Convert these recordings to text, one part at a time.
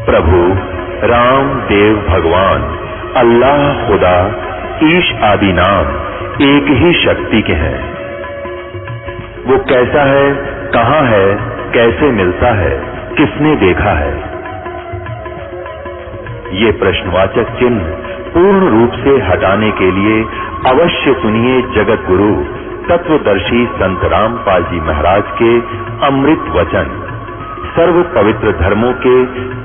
प्रभु राम देव भगवान अल्लाह खुदा ईश आदि नाम एक ही शक्ति के हैं। वो कैसा है, कहां है, कैसे मिलता है, किसने देखा है? ये प्रश्नवाचक चिन्ह पूर्ण रूप से हटाने के लिए अवश्य सुनिए जगत गुरु तत्वदर्शी संत रामपाल जी महाराज के अमृत वचन, सर्व पवित्र धर्मों के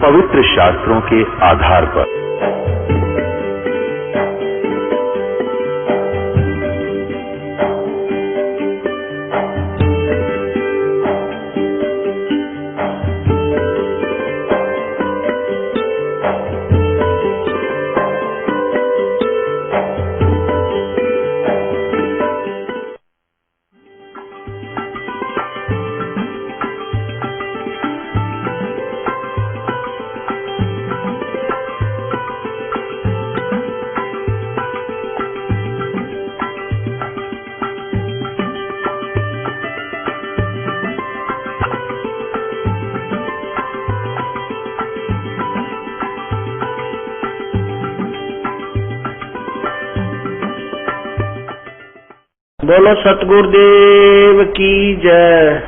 पवित्र शास्त्रों के आधार पर। बोलो सतगुरुदेव की जय।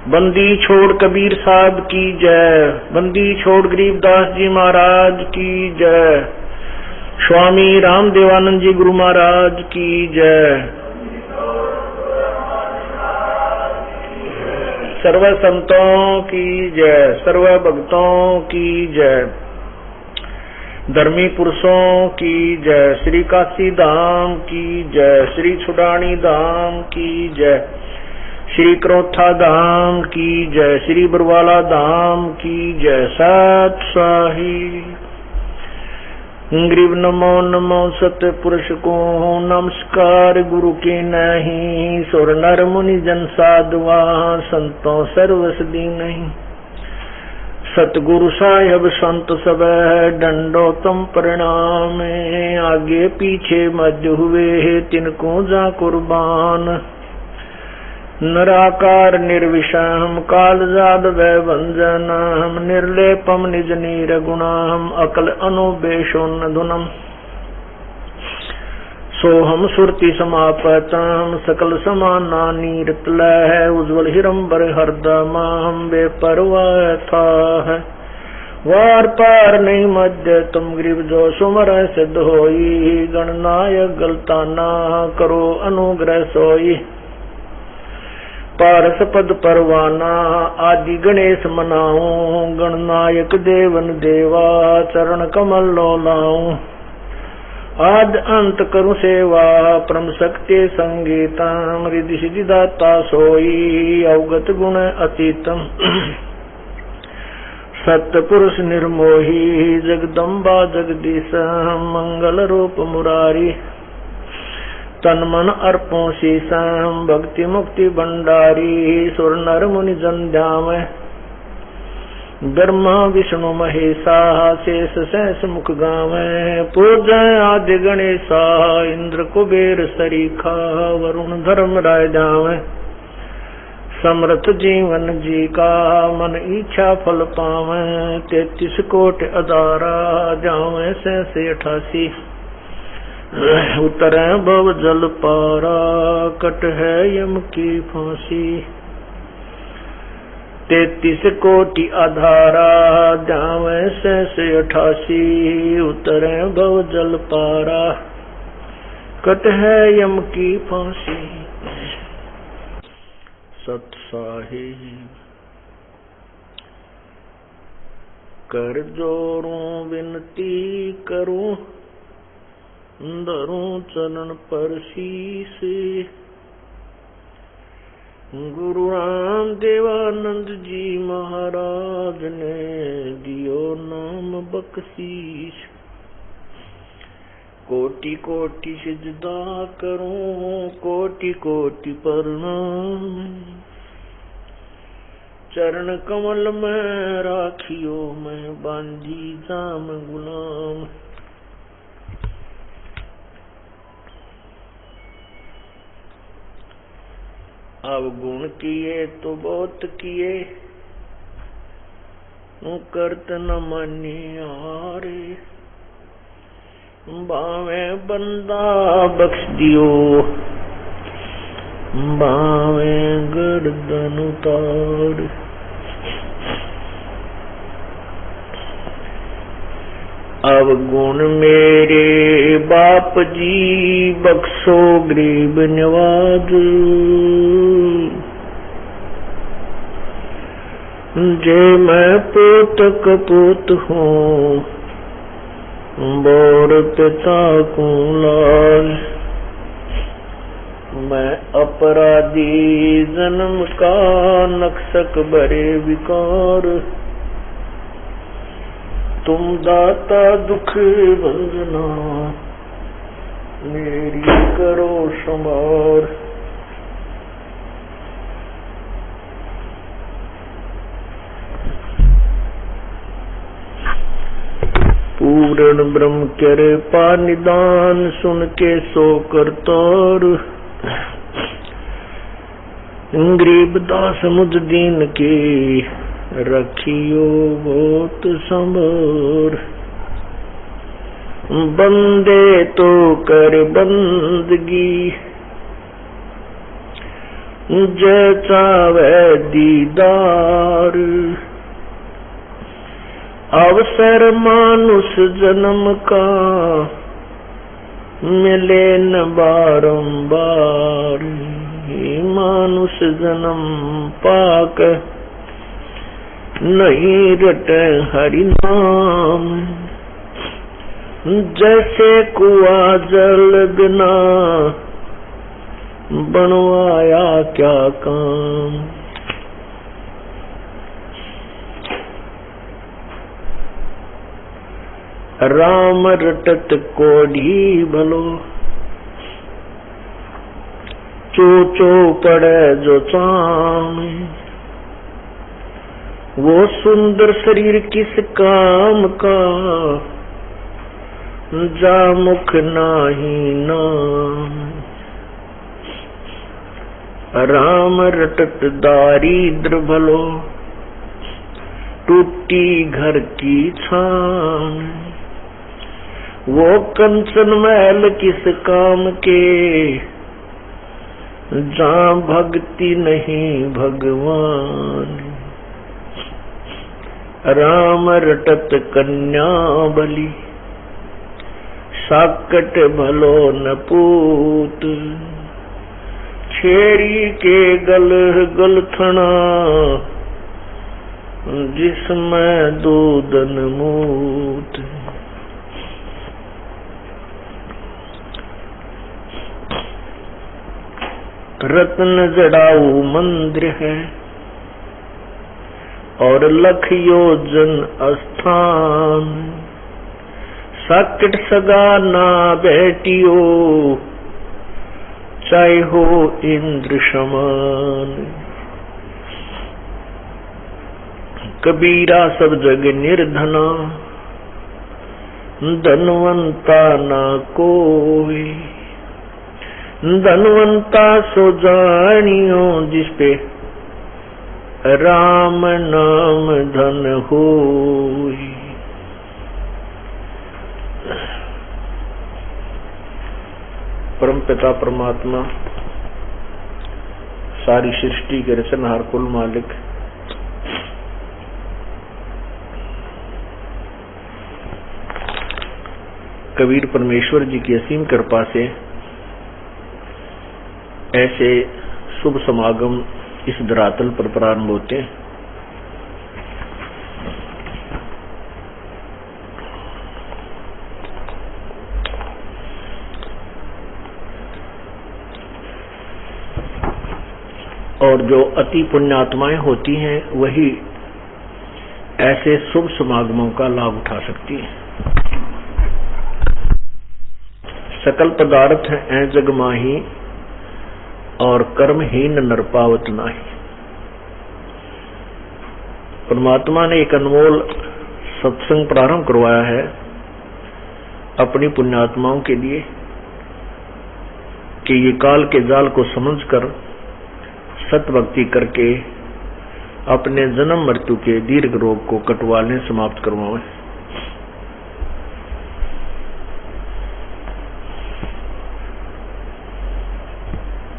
बंदी छोड़ कबीर साहब की जय। बंदी छोड़ गरीबदास जी महाराज की जय। स्वामी रामदेवानंद जी गुरु महाराज की जय। सर्व संतों की जय, सर्व भक्तों की जय, धर्मी पुरुषों की जय, श्री काशी धाम की जय, श्री छुडानी धाम की जय, श्री क्रोथा धाम की जय, श्री बरवाला धाम की जय। सत साहिब ग्रीव नमो नमो सत्य पुरुष को नमस्कार गुरु की नहीं। सुर नर मुनि जन साधुआ संतों सर्वसदी नहीं। सतगुरु साहिब संत सब डंडो तम प्रणाम। आगे पीछे मध्य हुए तिनको जा कुर्बान। नराकार निर्विषम काल जाद वै वंजनम। निर्लेपम निज नीर गुणाम अकल अनुबेशोन धुनम। सोहम सुरति समापतम सकल समाना नीरतलह। उज्ज्वल हिरंबर हरदमाम बेपरवाह था है। वार पार नहीं मध्य तुम ग्रीव जो सुमर सिद्ध होई। गणनायक गलताना करो अनुग्रह सोई। पारस पद परवाना आदि गणेश मनाऊं। गणनायक देवन देवा चरण कमल लो लाऊं। आद अंत करु सेवा परम शक्ति संगीतम। रिद्धि सिद्धि दाता सोई अवगत गुण अतीतम। सत्य पुरुष निर्मोही जगदम्बा जगदीश। मंगल रूप मुरारी तन मन अर्पों शीशम। भक्ति मुक्ति भंडारी सुर नर मुनि जन ध्याम। ब्रह्मा विष्णु महेशा शेष सहस मुख गावे। पूजय आदि गणेशा इंद्र कुबेर सरीखा। वरुण धर्म राय जावे। समर्थ जीवन जी का मन इच्छा फल पावे। 33 कोट अदारा जावे सहस 88। उतरे भव जल पारा कट है यम की फांसी। 33 कोटि आधारा जावे सहस 88। उतरे भव जल पारा कट है यम की फांसी। सत साहिब कर जोड़ू विनती करूं। धरूं चरण पर शीश। गुरु राम देवानंद जी महाराज ने दियो नाम बख्शीश। कोटि कोटि सिजदा करूं कोटि कोटि प्रणाम। चरण कमल में राखियो मैं बांधी जाम गुलाम। अवगुण किए तो बहुत किए। करत न मनियारे, बावे बंदा बख्श दियो, बावे गर्दन उतार। अब गुण मेरे बाप जी बख्शो गरीब नवाज, जे मैं पोत कपूत हूँ बोर पिता को लाल, मैं अपराधी जन्म का नक्सक बरे विकार, तुम दाता दुख बंदना मेरी करो संभार। पूर्ण ब्रह्म करे पानिदान, सुन के सो करतार, गरीब दास मुझ दीन के रखियो बहुत संभार। बंदे तो कर बंदगी जय चावे दीदार, अवसर मानुष जन्म का मिले न बारंबार, मानुष जन्म पाक नहीं रटे हरि नाम, जैसे कुआ जल बिना बनवाया क्या काम। राम रटत कोढ़ी भलो, चो पड़े जो चाम, वो सुंदर शरीर किस काम का, जा मुख नाही नाम। राम रटत दारिद्र भलो, टूटी घर की छान, वो कंचन महल किस काम के, जहाँ भक्ति नहीं भगवान। राम रटत कन्या बलि, साकट भलो न पूत, छेड़ी के गल गलथना, जिसमें दूधन मूत। रत्न जड़ाऊ मंदिर है और लख योजन स्थान, साकट सगा ना बेटियो, चाहे हो इंद्र समान। कबीरा सब जग निर्धना, धनवंता ना कोई, धनवंता सो जानियो, जिसपे राम नाम धन होई। परम पिता परमात्मा सारी सृष्टि के रचनहार कुल मालिक, कबीर परमेश्वर जी की असीम कृपा से ऐसे शुभ समागम इस धरातल पर प्रारंभ होते हैं। और जो अति पुण्यात्माएं होती हैं वही ऐसे शुभ समागमों का लाभ उठा सकती हैं। सकल पदार्थ हैं जग माही, और कर्महीन नर पावत नाही। परमात्मा ने एक अनमोल सत्संग प्रारंभ करवाया है अपनी पुण्यात्माओं के लिए कि ये काल के जाल को समझकर सत भक्ति करके अपने जन्म मृत्यु के दीर्घ रोग को कटवाने समाप्त करवाएं।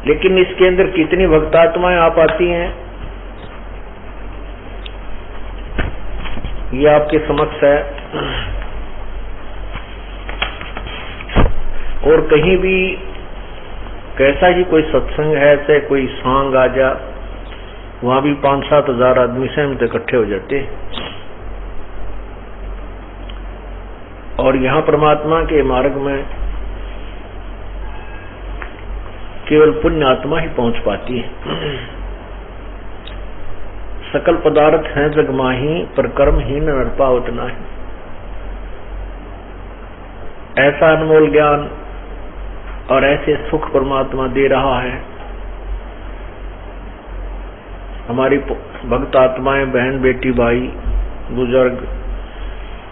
लेकिन इसके अंदर कितनी भक्तात्माएं आ पाती हैं, ये आपके समक्ष है। और कहीं भी कैसा ही कोई सत्संग है, चाहे कोई सांग आ जा, वहां भी 5-7 हजार आदमी सहमत इकट्ठे हो जाते हैं। और यहाँ परमात्मा के मार्ग में केवल पुण्य आत्मा ही पहुंच पाती है। सकल पदार्थ हैं जग माही, पर कर्महीन नर पावत नाही। ऐसा अनमोल ज्ञान और ऐसे सुख परमात्मा दे रहा है। हमारी भक्त आत्माएं, बहन बेटी भाई बुजुर्ग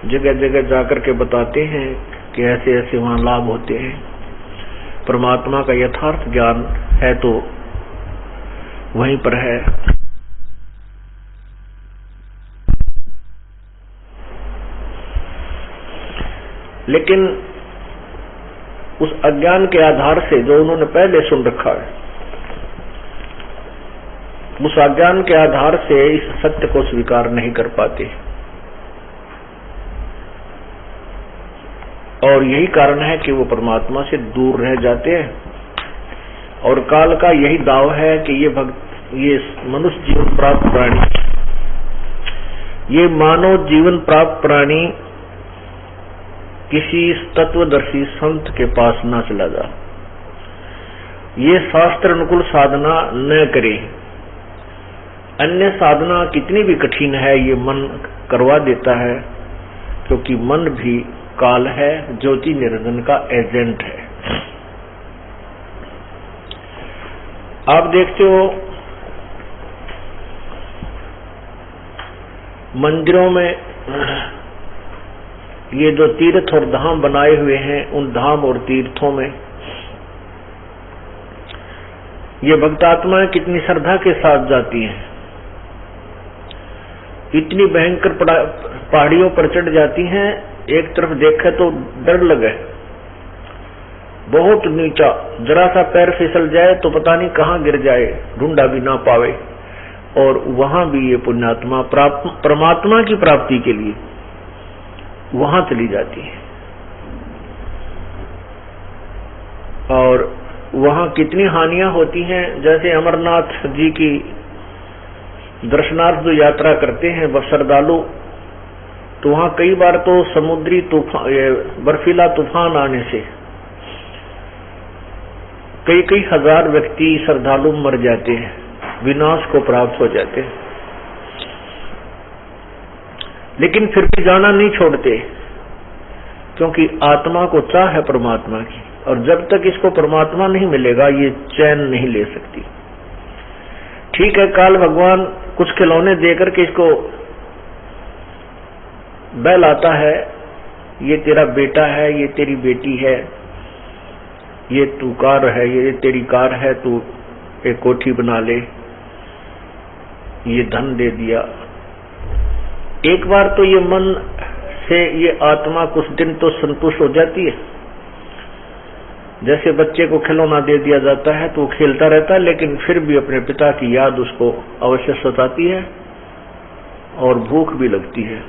जगह जगह जाकर के बताते हैं कि ऐसे ऐसे वहां लाभ होते हैं। परमात्मा का यथार्थ ज्ञान है तो वहीं पर है। लेकिन उस अज्ञान के आधार से जो उन्होंने पहले सुन रखा है, उस अज्ञान के आधार से इस सत्य को स्वीकार नहीं कर पाते। और यही कारण है कि वो परमात्मा से दूर रह जाते हैं। और काल का यही दाव है कि ये मनुष्य जीवन प्राप्त प्राणी, ये मानव जीवन प्राप्त प्राणी किसी तत्वदर्शी संत के पास न चला जा, ये शास्त्र अनुकूल साधना न करे। अन्य साधना कितनी भी कठिन है, ये मन करवा देता है, क्योंकि मन भी काल है, ज्योति निरंजन का एजेंट है। आप देखते हो मंदिरों में ये जो तीर्थ और धाम बनाए हुए हैं, उन धाम और तीर्थों में ये भक्तात्माएं कितनी श्रद्धा के साथ जाती हैं। इतनी भयंकर पहाड़ियों पर चढ़ जाती हैं, एक तरफ देखे तो डर लगे, बहुत नीचा, जरा सा पैर फिसल जाए तो पता नहीं कहां गिर जाए, ढूंढा भी ना पावे। और वहां भी ये पुण्यात्मा परमात्मा की प्राप्ति के लिए वहां चली जाती है। और वहां कितनी हानियां होती हैं। जैसे अमरनाथ जी की दर्शनार्थ जो यात्रा करते हैं श्रद्धालु, तो वहां कई बार तो समुद्री तूफान, बर्फीला तूफान आने से कई हजार व्यक्ति श्रद्धालु मर जाते हैं, विनाश को प्राप्त हो जाते हैं। लेकिन फिर भी जाना नहीं छोड़ते, क्योंकि आत्मा को चाह है परमात्मा की, और जब तक इसको परमात्मा नहीं मिलेगा ये चैन नहीं ले सकती। ठीक है, काल भगवान कुछ खिलौने देकर के इसको बहलाता है, ये तेरा बेटा है, ये तेरी बेटी है, ये तू कार है, ये तेरी कार है, तू एक कोठी बना ले, ये धन दे दिया। एक बार तो ये मन से ये आत्मा कुछ दिन तो संतुष्ट हो जाती है। जैसे बच्चे को खिलौना दे दिया जाता है तो वो खेलता रहता है, लेकिन फिर भी अपने पिता की याद उसको अवश्य सताती है और भूख भी लगती है।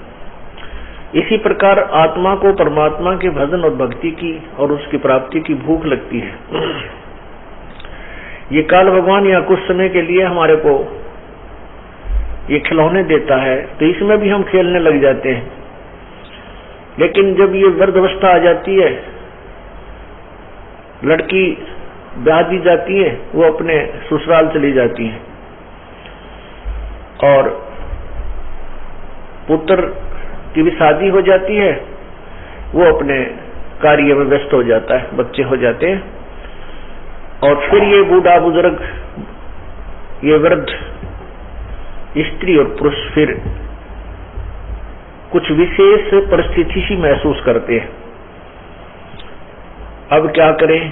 इसी प्रकार आत्मा को परमात्मा के भजन और भक्ति की और उसकी प्राप्ति की भूख लगती है। ये काल भगवान या कुछ समय के लिए हमारे को ये खिलौने देता है, तो इसमें भी हम खेलने लग जाते हैं। लेकिन जब ये वृद्धावस्था आ जाती है, लड़की ब्याह दी जाती है, वो अपने ससुराल चली जाती है, और पुत्र की भी शादी हो जाती है, वो अपने कार्य में व्यस्त हो जाता है, बच्चे हो जाते हैं। और फिर ये बूढ़ा बुजुर्ग, ये वृद्ध स्त्री और पुरुष फिर कुछ विशेष परिस्थिति ही महसूस करते हैं। अब क्या करें,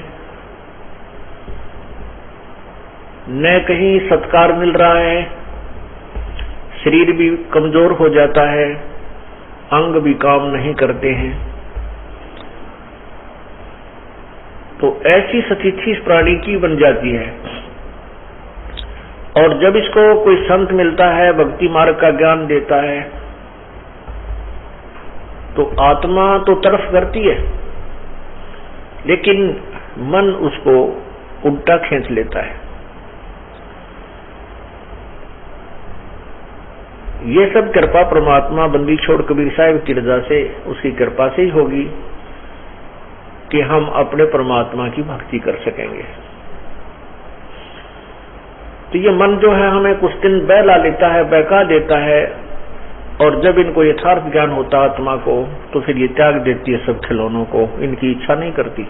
न कहीं सत्कार मिल रहा है, शरीर भी कमजोर हो जाता है, अंग भी काम नहीं करते हैं। तो ऐसी स्थिति इस प्राणी की बन जाती है। और जब इसको कोई संत मिलता है, भक्ति मार्ग का ज्ञान देता है, तो आत्मा तो तरफ करती है, लेकिन मन उसको उल्टा खींच लेता है। ये सब कृपा परमात्मा बंदी छोड़ कबीर साहिब की रजा से, उसकी कृपा से ही होगी कि हम अपने परमात्मा की भक्ति कर सकेंगे। तो ये मन जो है हमें कुछ दिन बहला लेता है, बहका देता है, और जब इनको यथार्थ ज्ञान होता आत्मा को, तो फिर ये त्याग देती है सब खिलौनों को, इनकी इच्छा नहीं करती।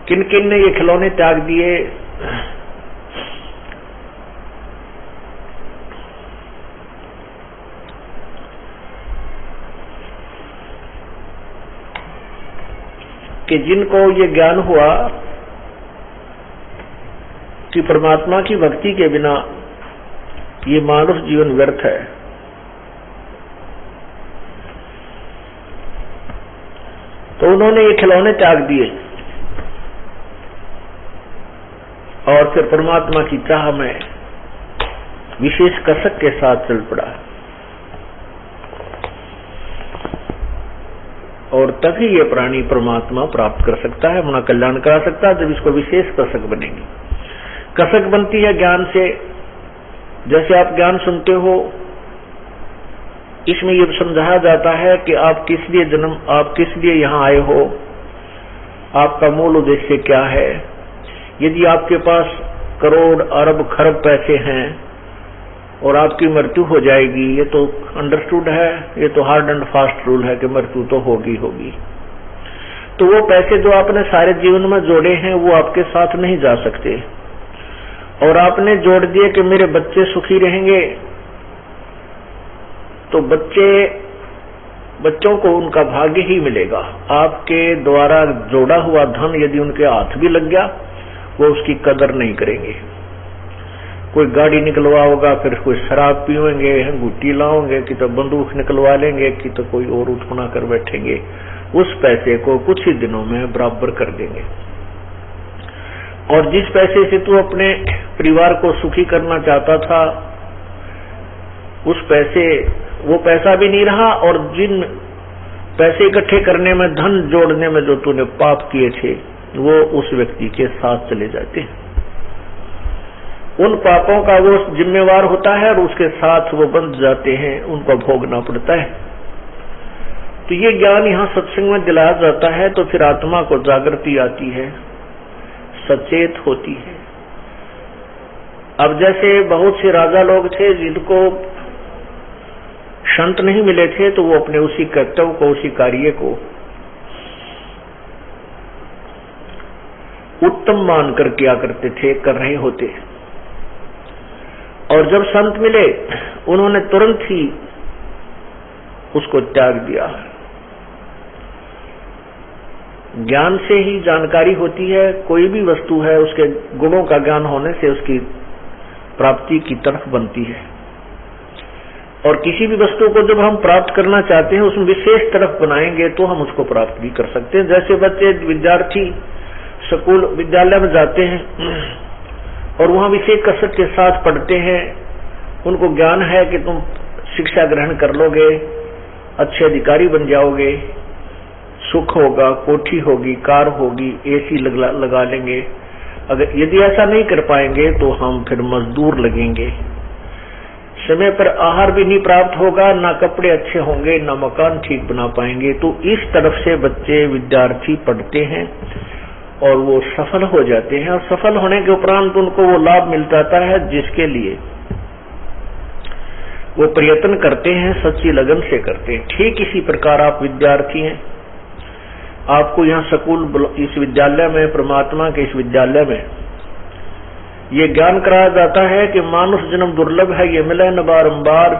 किन किन ने ये खिलौने त्याग दिए? कि जिनको ये ज्ञान हुआ कि परमात्मा की भक्ति के बिना ये मानव जीवन व्यर्थ है, तो उन्होंने ये खिलौने त्याग दिए और फिर परमात्मा की चाह में विशेष कसक के साथ चल पड़ा। और तभी ये प्राणी परमात्मा प्राप्त कर सकता है, अपना कल्याण करा सकता है, जब इसको विशेष कसक बनेगी। कसक बनती है ज्ञान से। जैसे आप ज्ञान सुनते हो, इसमें ये समझाया जाता है कि आप किस लिए यहाँ आए हो, आपका मूल उद्देश्य क्या है। यदि आपके पास करोड़ अरब खरब पैसे हैं और आपकी मृत्यु हो जाएगी, ये तो अंडरस्टूड है, ये तो हार्ड एंड फास्ट रूल है कि मृत्यु तो होगी होगी। तो वो पैसे जो आपने सारे जीवन में जोड़े हैं वो आपके साथ नहीं जा सकते, और आपने जोड़ दिए कि मेरे बच्चे सुखी रहेंगे, तो बच्चों को उनका भाग्य ही मिलेगा। आपके द्वारा जोड़ा हुआ धन यदि उनके हाथ भी लग गया, वो उसकी कदर नहीं करेंगे। कोई गाड़ी निकलवाओगा, फिर कोई शराब पीवेंगे, गुट्टी लाओगे, कि तो बंदूक निकलवा लेंगे, कि तो कोई और उठना कर बैठेंगे। उस पैसे को कुछ ही दिनों में बराबर कर देंगे। और जिस पैसे से तू अपने परिवार को सुखी करना चाहता था, वो पैसा भी नहीं रहा, और जिन पैसे इकट्ठे करने में, धन जोड़ने में जो तूने पाप किए थे, वो उस व्यक्ति के साथ चले जाते हैं। उन पापों का वो जिम्मेवार होता है और उसके साथ वो बंध जाते हैं, उनको भोगना पड़ता है। तो ये ज्ञान यहाँ सत्संग में दिलाया जाता है, तो फिर आत्मा को जागृति आती है, सचेत होती है। अब जैसे बहुत से राजा लोग थे जिनको संत नहीं मिले थे, तो वो अपने उसी कर्तव्य को, उसी कार्य को उत्तम मान कर किया करते थे, कर रहे होते। और जब संत मिले, उन्होंने तुरंत ही उसको त्याग दिया। ज्ञान से ही जानकारी होती है। कोई भी वस्तु है, उसके गुणों का ज्ञान होने से उसकी प्राप्ति की तरफ बनती है। और किसी भी वस्तु को जब हम प्राप्त करना चाहते हैं, उसमें विशेष तरफ बनाएंगे तो हम उसको प्राप्त भी कर सकते हैं। जैसे बच्चे, विद्यार्थी स्कूल विद्यालय में जाते हैं और वहां विशेष कसरत के साथ पढ़ते हैं, उनको ज्ञान है कि तुम शिक्षा ग्रहण कर लोगे, अच्छे अधिकारी बन जाओगे, सुख होगा, कोठी होगी, कार होगी, एसी लगा लेंगे। अगर यदि ऐसा नहीं कर पाएंगे तो हम फिर मजदूर लगेंगे। समय पर आहार भी नहीं प्राप्त होगा, ना कपड़े अच्छे होंगे, ना मकान ठीक बना पाएंगे। तो इस तरफ से बच्चे, विद्यार्थी पढ़ते हैं और वो सफल हो जाते हैं। और सफल होने के उपरांत उनको वो लाभ मिल जाता है जिसके लिए वो प्रयत्न करते हैं, सच्ची लगन से करते हैं। ठीक इसी प्रकार आप विद्यार्थी हैं, आपको यहाँ स्कूल, इस विद्यालय में, परमात्मा के इस विद्यालय में ये ज्ञान कराया जाता है कि मानुष जन्म दुर्लभ है, ये मिले न बारंबार,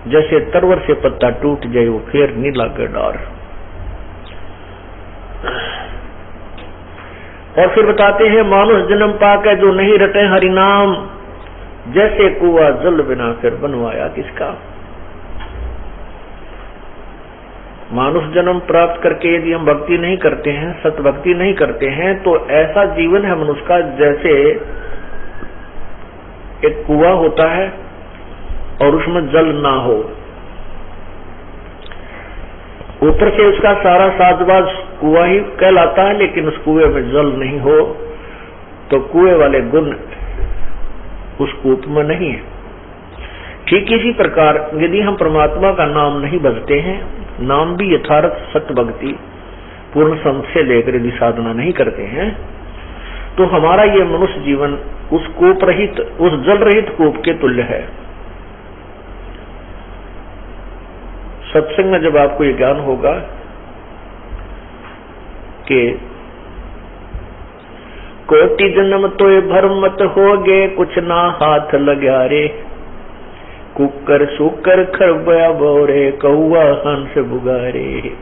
जैसे तरवर से पत्ता टूट जाए वो फिर नहीं लागे डार। और फिर बताते हैं, मानुष जन्म पाकर जो नहीं रटे हरि नाम, जैसे कुआं जल बिना फिर बनवाया किसका। मानुष जन्म प्राप्त करके यदि हम भक्ति नहीं करते हैं, सत भक्ति नहीं करते हैं, तो ऐसा जीवन है मनुष्य का जैसे एक कुआं होता है और उसमें जल ना हो, ऊपर से उसका सारा साजबाज कुआं ही कहलाता है, लेकिन उस कुएं में जल नहीं हो तो कुएं वाले गुण उस कूप में नहीं है। ठीक इसी प्रकार यदि हम परमात्मा का नाम नहीं बजते हैं, नाम भी यथार्थ सत्य भक्ति पूर्ण संशय लेकर यदि साधना नहीं करते हैं, तो हमारा ये मनुष्य जीवन उस कूप रहित, उस जल रहित कूप के तुल्य है। सत्संग में जब आपको ये ज्ञान होगा कि कोटि जन्म तो ये भरम मत होगे, कुछ ना हाथ लगा रे, कुकर सुकर खरबया बोरे, कौआ हंस बुगारे।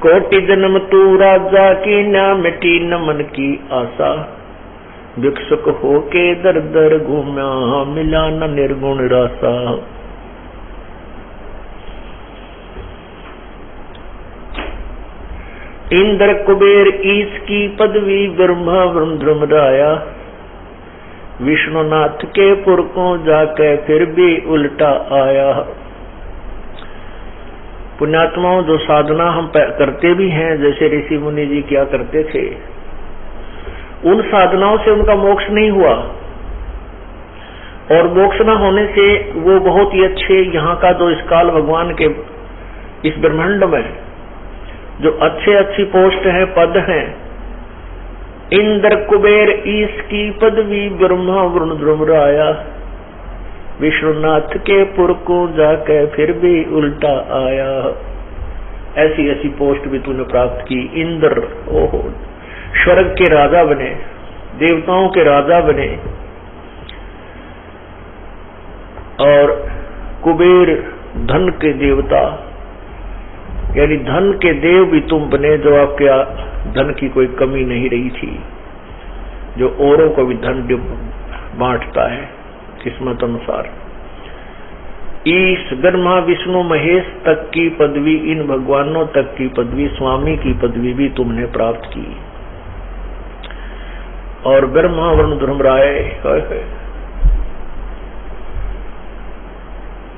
कोटि जन्म तू राजा की, ना मिटी न मन की आशा, भिक्षुक होके दर दर घूमा, मिला न निर्गुण रासा। इंद्र कुबेर ईश की पदवी, ब्रह्मा ब्रह्म राया, विष्णुनाथ के पुरखों जाके फिर भी उल्टा आया। पुण्यात्माओं, जो साधना हम करते भी हैं, जैसे ऋषि मुनि जी क्या करते थे, उन साधनाओं से उनका मोक्ष नहीं हुआ, और मोक्ष न होने से वो बहुत ही अच्छे यहाँ का जो इस काल भगवान के इस ब्रह्मांड में जो अच्छे अच्छी पोस्ट है, पद हैं, इंद्र कुबेर ईश की पदवी, ब्रह्मा वरुण राया, विष्णुनाथ के पुर को जाके फिर भी उल्टा आया। ऐसी ऐसी पोस्ट भी तूने प्राप्त की। इंद्र ओहो स्वर्ग के राजा बने, देवताओं के राजा बने, और कुबेर धन के देवता, यानी धन के देव भी तुम बने, जो आपके धन की कोई कमी नहीं रही थी, जो औरों को भी धन बांटता है किस्मत अनुसार। ईश ब्रह्मा विष्णु महेश तक की पदवी, इन भगवानों तक की पदवी, स्वामी की पदवी भी तुमने प्राप्त की। और ब्रह्मा वरुण धर्मराय,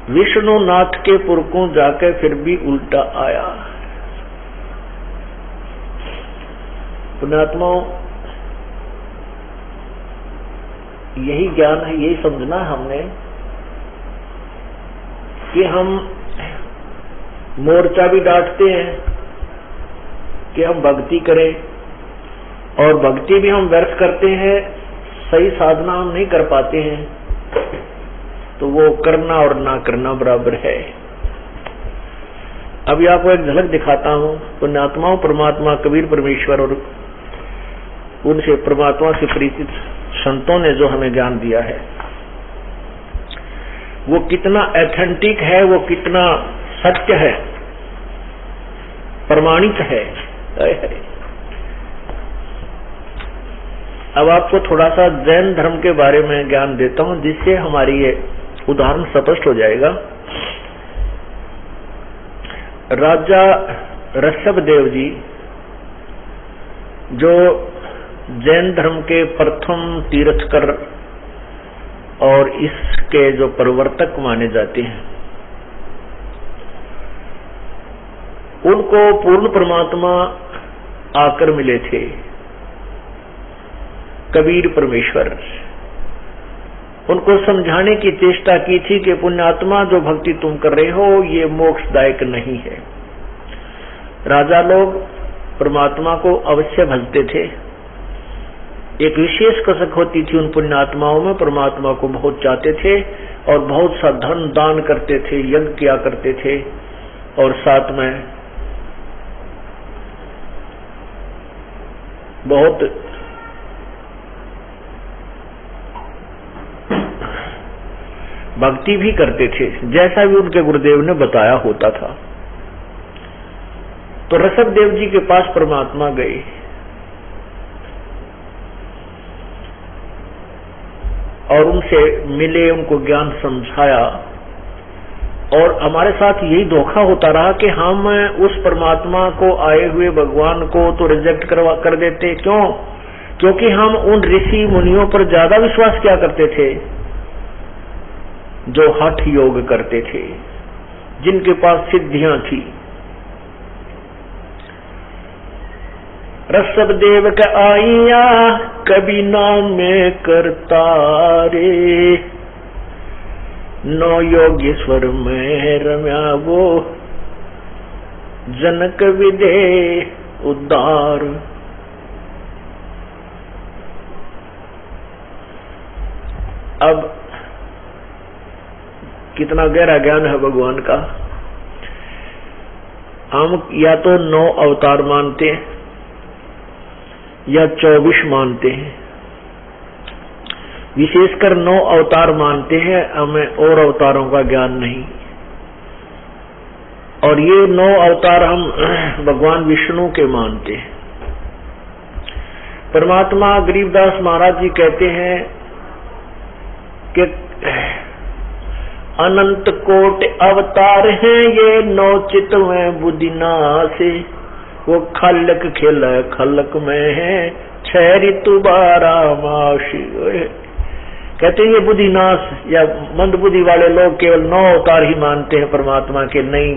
विष्णु नाथ के पुरखों जाके फिर भी उल्टा आया। पुण्यात्माओं, यही ज्ञान है, यही समझना है हमने कि हम मोर्चा भी डांटते हैं कि हम भक्ति करें, और भक्ति भी हम व्यर्थ करते हैं, सही साधना हम नहीं कर पाते हैं, तो वो करना और ना करना बराबर है। अभी आपको एक झलक दिखाता हूं। पुण्यात्माओं, परमात्मा कबीर परमेश्वर और उनसे परमात्मा से परिचित संतों ने जो हमें ज्ञान दिया है, वो कितना एथेंटिक है, वो कितना सत्य है, प्रमाणित है। अब आपको थोड़ा सा जैन धर्म के बारे में ज्ञान देता हूं, जिससे हमारी ये उदाहरण स्पष्ट हो जाएगा। राजा ऋषभदेव जी, जो जैन धर्म के प्रथम तीर्थकर और इसके जो प्रवर्तक माने जाते हैं, उनको पूर्ण परमात्मा आकर मिले थे, कबीर परमेश्वर। उनको समझाने की चेष्टा की थी कि पुण्यात्मा, जो भक्ति तुम कर रहे हो ये मोक्षदायक नहीं है। राजा लोग परमात्मा को अवश्य भजते थे। एक विशेष कसक होती थी उन पुण्यात्माओं में, परमात्मा को बहुत चाहते थे और बहुत सा धन दान करते थे, यज्ञ किया करते थे, और साथ में बहुत भक्ति भी करते थे, जैसा भी उनके गुरुदेव ने बताया होता था। तो ऋषभदेव जी के पास परमात्मा गए और उनसे मिले, उनको ज्ञान समझाया। और हमारे साथ यही धोखा होता रहा कि हम उस परमात्मा को, आए हुए भगवान को तो रिजेक्ट कर देते। क्यों? क्योंकि हम उन ऋषि मुनियों पर ज्यादा विश्वास किया करते थे जो हठ योग करते थे, जिनके पास सिद्धियां थी। ऋषभ देव का आइया कभी नाम में करता रे, नौ योगेश्वर में रम्या वो जनक विदे उद्धार। अब कितना गहरा ज्ञान है भगवान का। हम या तो 9 अवतार मानते हैं या 24 मानते हैं। विशेषकर 9 अवतार मानते हैं, हमें और अवतारों का ज्ञान नहीं। और ये 9 अवतार हम भगवान विष्णु के मानते हैं। परमात्मा गरीबदास महाराज जी कहते हैं कि अनंत कोट अवतार हैं ये, 9 चित में बुद्धिनाश। वो खलक खेल खलक में है, 6 ऋतु 12 मास। कहते हैं ये बुद्धिनाश या मंद बुद्धि वाले लोग केवल 9 अवतार ही मानते हैं परमात्मा के। नहीं,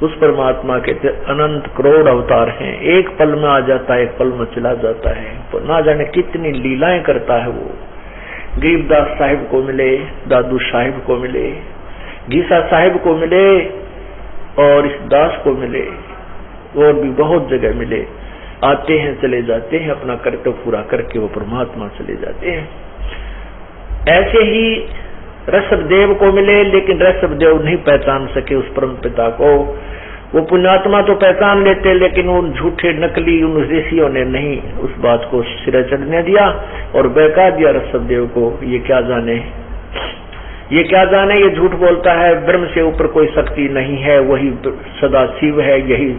उस परमात्मा के अनंत करोड़ अवतार हैं। एक पल में आ जाता है, एक पल में चला जाता है। तो ना जाने कितनी लीलाएं करता है वो। गरीबदास साहिब को मिले, दादू साहिब को मिले, गीसा साहिब को मिले, और इस दास को मिले, और भी बहुत जगह मिले। आते हैं चले जाते हैं, अपना कर्तव्य पूरा करके वो परमात्मा चले जाते हैं। ऐसे ही ऋषभदेव को मिले, लेकिन ऋषभदेव नहीं पहचान सके उस परम पिता को। वो पुण्यात्मा तो पहचान लेते, लेकिन उन झूठे नकली उन ऋषियों ने नहीं उस बात को सिरे चढ़ने दिया और बहका दिया ऋषभदेव को। ये क्या जाने, ये क्या जाने, ये झूठ बोलता है, ब्रह्म से ऊपर कोई शक्ति नहीं है, वही सदा शिव है, यही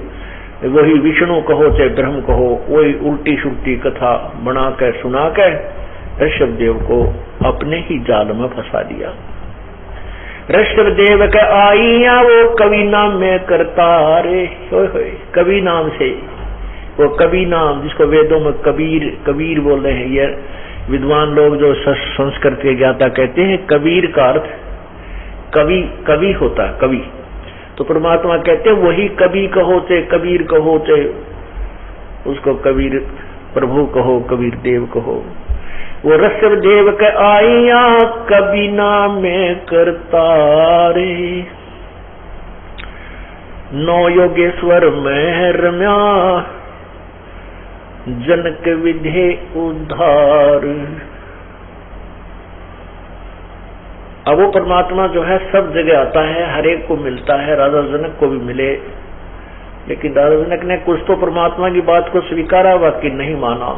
वही विष्णु कहो चाहे ब्रह्म कहो, वही उल्टी सुल्टी कथा बना कर सुना कर ऋषभदेव को अपने ही जाल में फंसा दिया। ऋषभदेव का आइया वो कवि नाम में करता रे, कवि नाम से। वो कवि नाम जिसको वेदों में कबीर कबीर बोले हैं, ये विद्वान लोग जो संस्कृत के ज्ञाता कहते हैं कबीर का अर्थ कवि, कवि होता है कवि। तो परमात्मा कहते हैं वही कवि कहो चाहे कबीर कहो चाहे उसको कबीर प्रभु कहो, कबीर देव कहो। वो ऋषभदेव के आइया कवि नाम में करता रे, 9 योगेश्वर में रम्या जनक विधे उद्धार। अब वो परमात्मा जो है सब जगह आता है, हर एक को मिलता है। राजा जनक को भी मिले, लेकिन राजा जनक ने कुछ तो परमात्मा की बात को स्वीकारा, बाकी नहीं माना।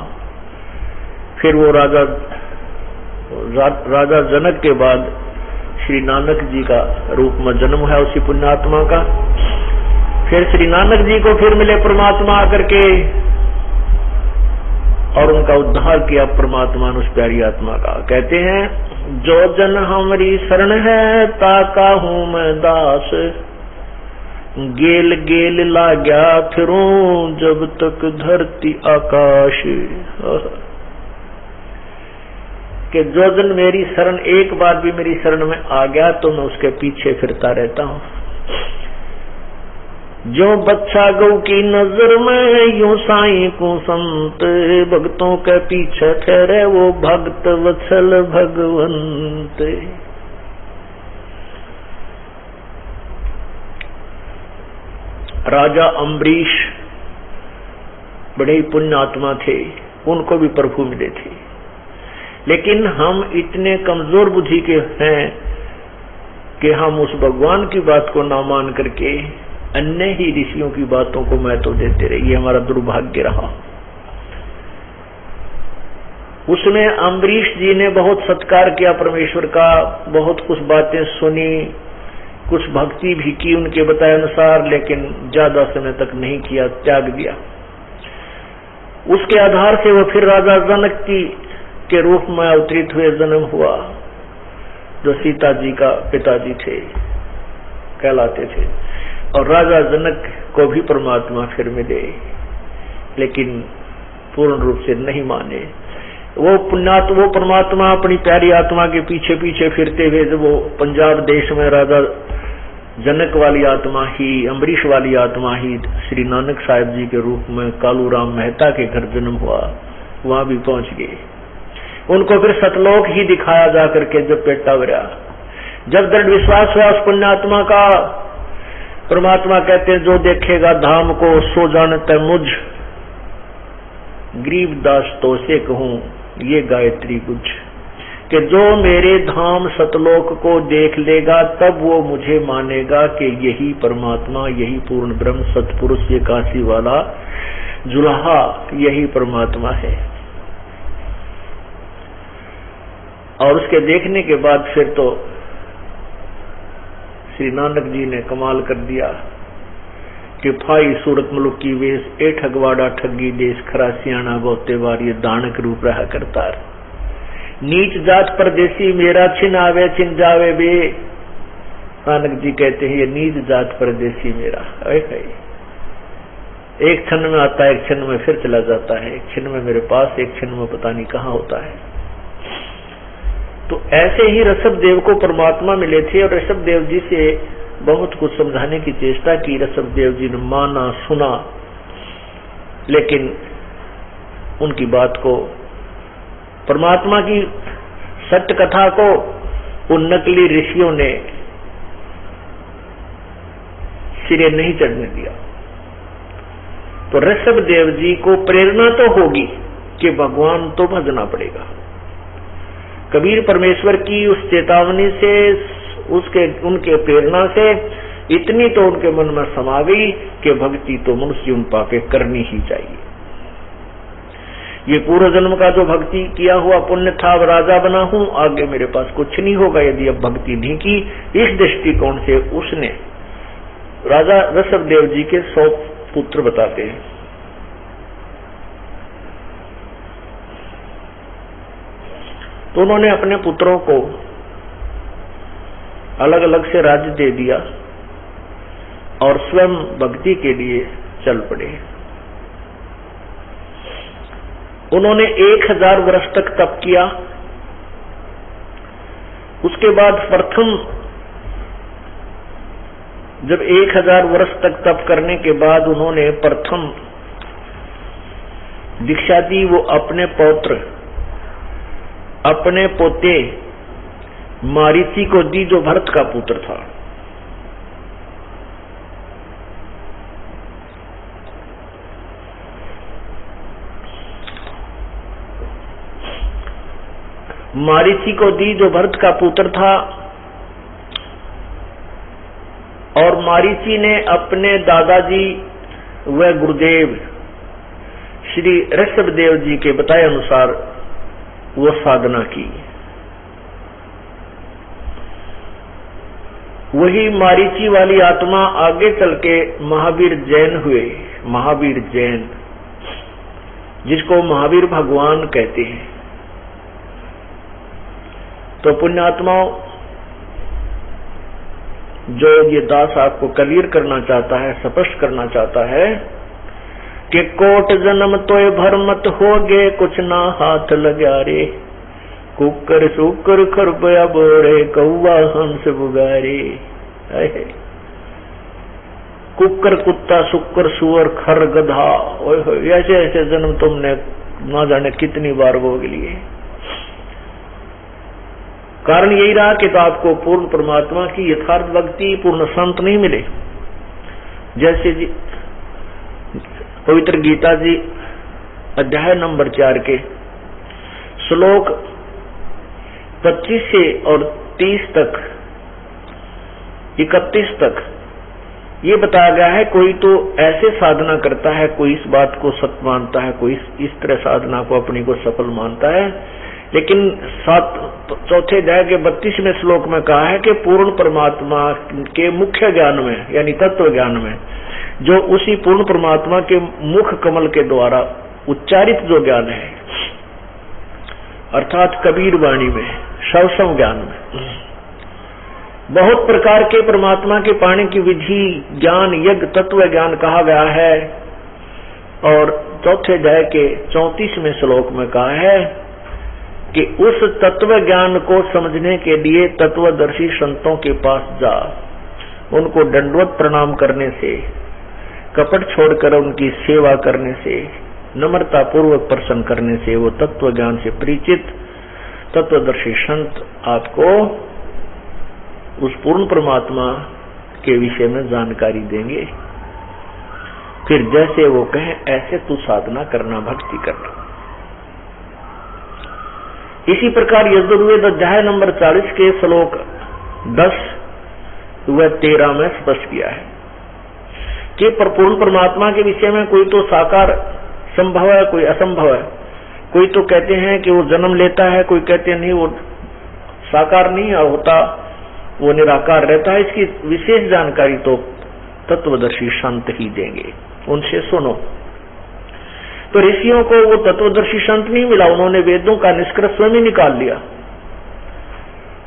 फिर वो राजा जनक के बाद श्री नानक जी का रूप में जन्म है उसी पुण्यात्मा का। फिर श्री नानक जी को फिर मिले परमात्मा आकर के, और उनका उद्धार किया परमात्मा ने उस प्यारी आत्मा का। कहते हैं जो जन हमारी शरण है ताका हूं मैं दास, गेल गेल लाग्या फिरूं जब तक धरती आकाश। कि जो जन मेरी शरण, एक बार भी मेरी शरण में आ गया तो मैं उसके पीछे फिरता रहता हूं। जो बच्चा गौ की नजर में यूं साईं को संत, भक्तों के पीछे ठहरे वो भक्त वत्सल भगवंत। राजा अम्बरीश बड़े ही पुण्यात्मा थे, उनको भी प्रभु मिले थे। लेकिन हम इतने कमजोर बुद्धि के हैं कि हम उस भगवान की बात को ना मान करके अन्य ही ऋषियों की बातों को महत्व देते रहे। ये हमारा दुर्भाग्य रहा। उसमें अम्बरीश जी ने बहुत सत्कार किया परमेश्वर का, बहुत कुछ बातें सुनी, कुछ भक्ति भी की उनके बताए अनुसार, लेकिन ज्यादा समय तक नहीं किया, त्याग दिया। उसके आधार से वो फिर राजा जनक की के रूप में अवतरित हुए जन्म हुआ, जो सीता जी का पिताजी थे कहलाते थे, और राजा जनक को भी परमात्मा फिर मिले, लेकिन पूर्ण रूप से नहीं माने। वो परमात्मा अपनी प्यारी आत्मा के पीछे पीछे फिरते हुए, जब वो पंजाब देश में राजा जनक वाली आत्मा ही, अम्बरीश वाली आत्मा ही श्री नानक साहिब जी के रूप में कालू राम मेहता के घर जन्म हुआ, वहां भी पहुंच गए। उनको फिर सतलोक ही दिखाया जा करके जब पेटा भरा, जब दृढ़ विश्वास हुआ उस पुण्यात्मा का, परमात्मा कहते हैं जो देखेगा धाम को सो जानता मुझ, गरीबदास तो से कहूं ये गायत्री गुज, कि जो मेरे धाम सतलोक को देख लेगा तब वो मुझे मानेगा कि यही परमात्मा, यही पूर्ण ब्रह्म सतपुरुष, ये काशी वाला जुलाहा यही परमात्मा है। और उसके देखने के बाद फिर तो श्री नानक जी ने कमाल कर दिया कि फाई सूरत मुलुक की वेश, ए ठगवाड़ा ठगी देश, खरा सियाणा बहुते बार ये दानक रूप रहा करतार, नीच जात परदेसी मेरा, छिन आवे छिन जावे बे। नानक जी कहते हैं ये नीच जात परदेसी मेरा, एक क्षण में आता है, एक क्षण में फिर चला जाता है, एक क्षण में मेरे पास, एक क्षण में पता नहीं कहाँ होता है। तो ऐसे ही ऋषभ देव को परमात्मा मिले थे, और ऋषभ देव जी से बहुत कुछ समझाने की चेष्टा की। ऋषभ देव जी ने माना, सुना, लेकिन उनकी बात को, परमात्मा की सत्य कथा को उन नकली ऋषियों ने सिरे नहीं चढ़ने दिया। तो ऋषभ देव जी को प्रेरणा तो होगी कि भगवान तो भजना पड़ेगा। कबीर परमेश्वर की उस चेतावनी से, उनके प्रेरणा से इतनी तो उनके मन में समा गई कि भक्ति तो मनुष्य उन पाके करनी ही चाहिए। ये पूर्व जन्म का जो भक्ति किया हुआ पुण्य था, अब राजा बना हूं, आगे मेरे पास कुछ नहीं होगा यदि अब भक्ति नहीं की। इस दृष्टिकोण से उसने राजा ऋषभ देव जी के 100 पुत्र बताते हैं। तो उन्होंने अपने पुत्रों को अलग अलग से राज्य दे दिया और स्वयं भक्ति के लिए चल पड़े। उन्होंने 1000 वर्ष तक तप किया। उसके बाद प्रथम जब 1000 वर्ष तक तप करने के बाद उन्होंने प्रथम दीक्षा दी, वो अपने पौत्र, अपने पोते मारीची को दी, जो भरत का पुत्र था। मारीची को दी जो भरत का पुत्र था, और मारीची ने अपने दादाजी व गुरुदेव श्री ऋषभ देव जी के बताए अनुसार वो साधना की। वही मारीची वाली आत्मा आगे चल के महावीर जैन हुए। महावीर जैन, जिसको महावीर भगवान कहते हैं। तो पुण्यात्माओं, जो ये दास आपको क्लियर करना चाहता है, स्पष्ट करना चाहता है कि कोट जन्म तोय भरमत होगे, कुछ ना हाथ लगा रे, कुकर सुकर खरबया बोरे, कौवा हंस बुगारे। कुकर कुत्ता, शुक्र सुअर, खर गधा, ऐसे ऐसे जन्म तुमने ना जाने कितनी बार भोग लिए। कारण यही रहा कि तो आपको पूर्ण परमात्मा की यथार्थ भक्ति, पूर्ण संत नहीं मिले। जैसे जी पवित्र गीता जी अध्याय नंबर 4 के श्लोक 25 से और 30 तक, 31 तक ये बताया गया है। कोई तो ऐसे साधना करता है, कोई इस बात को सत्य मानता है, कोई इस तरह साधना को अपनी को सफल मानता है। लेकिन चौथे अध्याय के 32वें श्लोक में कहा है कि पूर्ण परमात्मा के मुख्य ज्ञान में, यानी तत्व ज्ञान में, जो उसी पूर्ण परमात्मा के मुख कमल के द्वारा उच्चारित जो ज्ञान है, अर्थात कबीर वाणी में, शवसम ज्ञान में बहुत प्रकार के परमात्मा के पाने की विधि, ज्ञान, यज्ञ, तत्व ज्ञान कहा गया है। और चौथे अध्याय के 34वें श्लोक में कहा है कि उस तत्व ज्ञान को समझने के लिए तत्वदर्शी संतों के पास जा, उनको दंडवत प्रणाम करने से, कपट छोड़कर उनकी सेवा करने से, नम्रता पूर्वक प्रसन्न करने से वो तत्व ज्ञान से परिचित तत्वदर्शी संत आपको उस पूर्ण परमात्मा के विषय में जानकारी देंगे। फिर जैसे वो कहें ऐसे तू साधना करना, भक्ति करना। इसी प्रकार यजुर्वेद अध्याय नंबर 40 के श्लोक 10 व 13 में स्पष्ट किया है कि पूर्ण परमात्मा के विषय में कोई तो साकार संभव है, कोई असंभव है। कोई तो कहते हैं कि वो जन्म लेता है, कोई कहते हैं नहीं वो साकार नहीं होता, वो निराकार रहता है। इसकी विशेष जानकारी तो तत्वदर्शी संत ही देंगे, उनसे सुनो। तो ऋषियों को वो तत्वदर्शी संत नहीं मिला, उन्होंने वेदों का निष्कर्ष स्वयं ही निकाल लिया।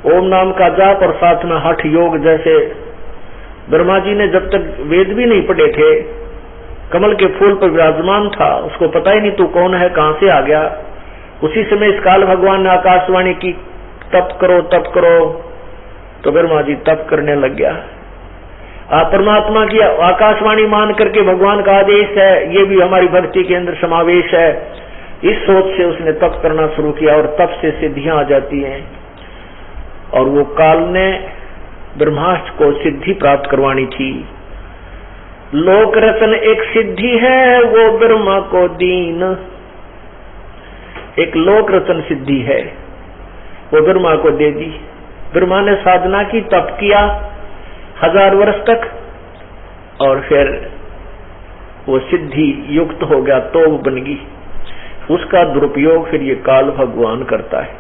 ओम नाम का जाप और साथ में हठ योग, जैसे ब्रह्मा जी ने जब तक वेद भी नहीं पढ़े थे, कमल के फूल पर विराजमान था, उसको पता ही नहीं तू कौन है, कहां से आ गया। उसी समय इस काल भगवान ने आकाशवाणी की तप करो तप करो, तो ब्रह्मा जी तप करने लग गया। परमात्मा की आकाशवाणी मान करके भगवान का आदेश है, ये भी हमारी भक्ति के अंदर समावेश है। इस सोच से उसने तप करना शुरू किया और तप से सिद्धियां आ जाती हैं। और वो काल ने ब्रह्मास्त्र को सिद्धि प्राप्त करवानी थी। लोक रतन एक सिद्धि है, वो ब्रह्मा को दीन। एक लोक रतन सिद्धि है, वो ब्रह्मा को दे दी। ब्रह्मा ने साधना की, तप किया 1000 वर्ष तक, और फिर वो सिद्धि युक्त हो गया, तो वो बन गई। उसका दुरुपयोग फिर ये काल भगवान करता है।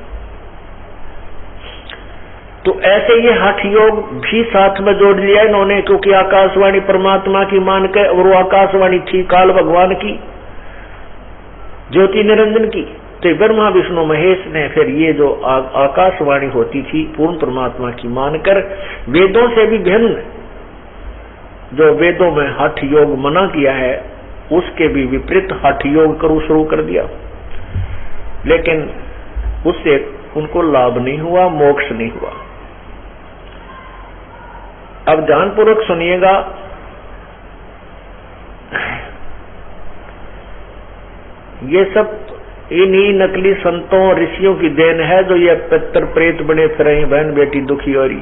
तो ऐसे ये हठ योग भी साथ में जोड़ लिया इन्होंने, क्योंकि आकाशवाणी परमात्मा की मान के, और वो आकाशवाणी थी काल भगवान की, ज्योति निरंजन की। तो ब्रह्मा विष्णु महेश ने फिर ये जो आकाशवाणी होती थी पूर्ण परमात्मा की मानकर, वेदों से भी भिन्न जो वेदों में हठ योग मना किया है, उसके भी विपरीत हठ योग करो शुरू कर दिया। लेकिन उससे उनको लाभ नहीं हुआ, मोक्ष नहीं हुआ। अब ध्यानपूर्वक सुनिएगा। ये सब इन्हीं नकली संतों ऋषियों की देन है, जो ये पितर प्रेत बने फिर बहन बेटी दुखी हो रही।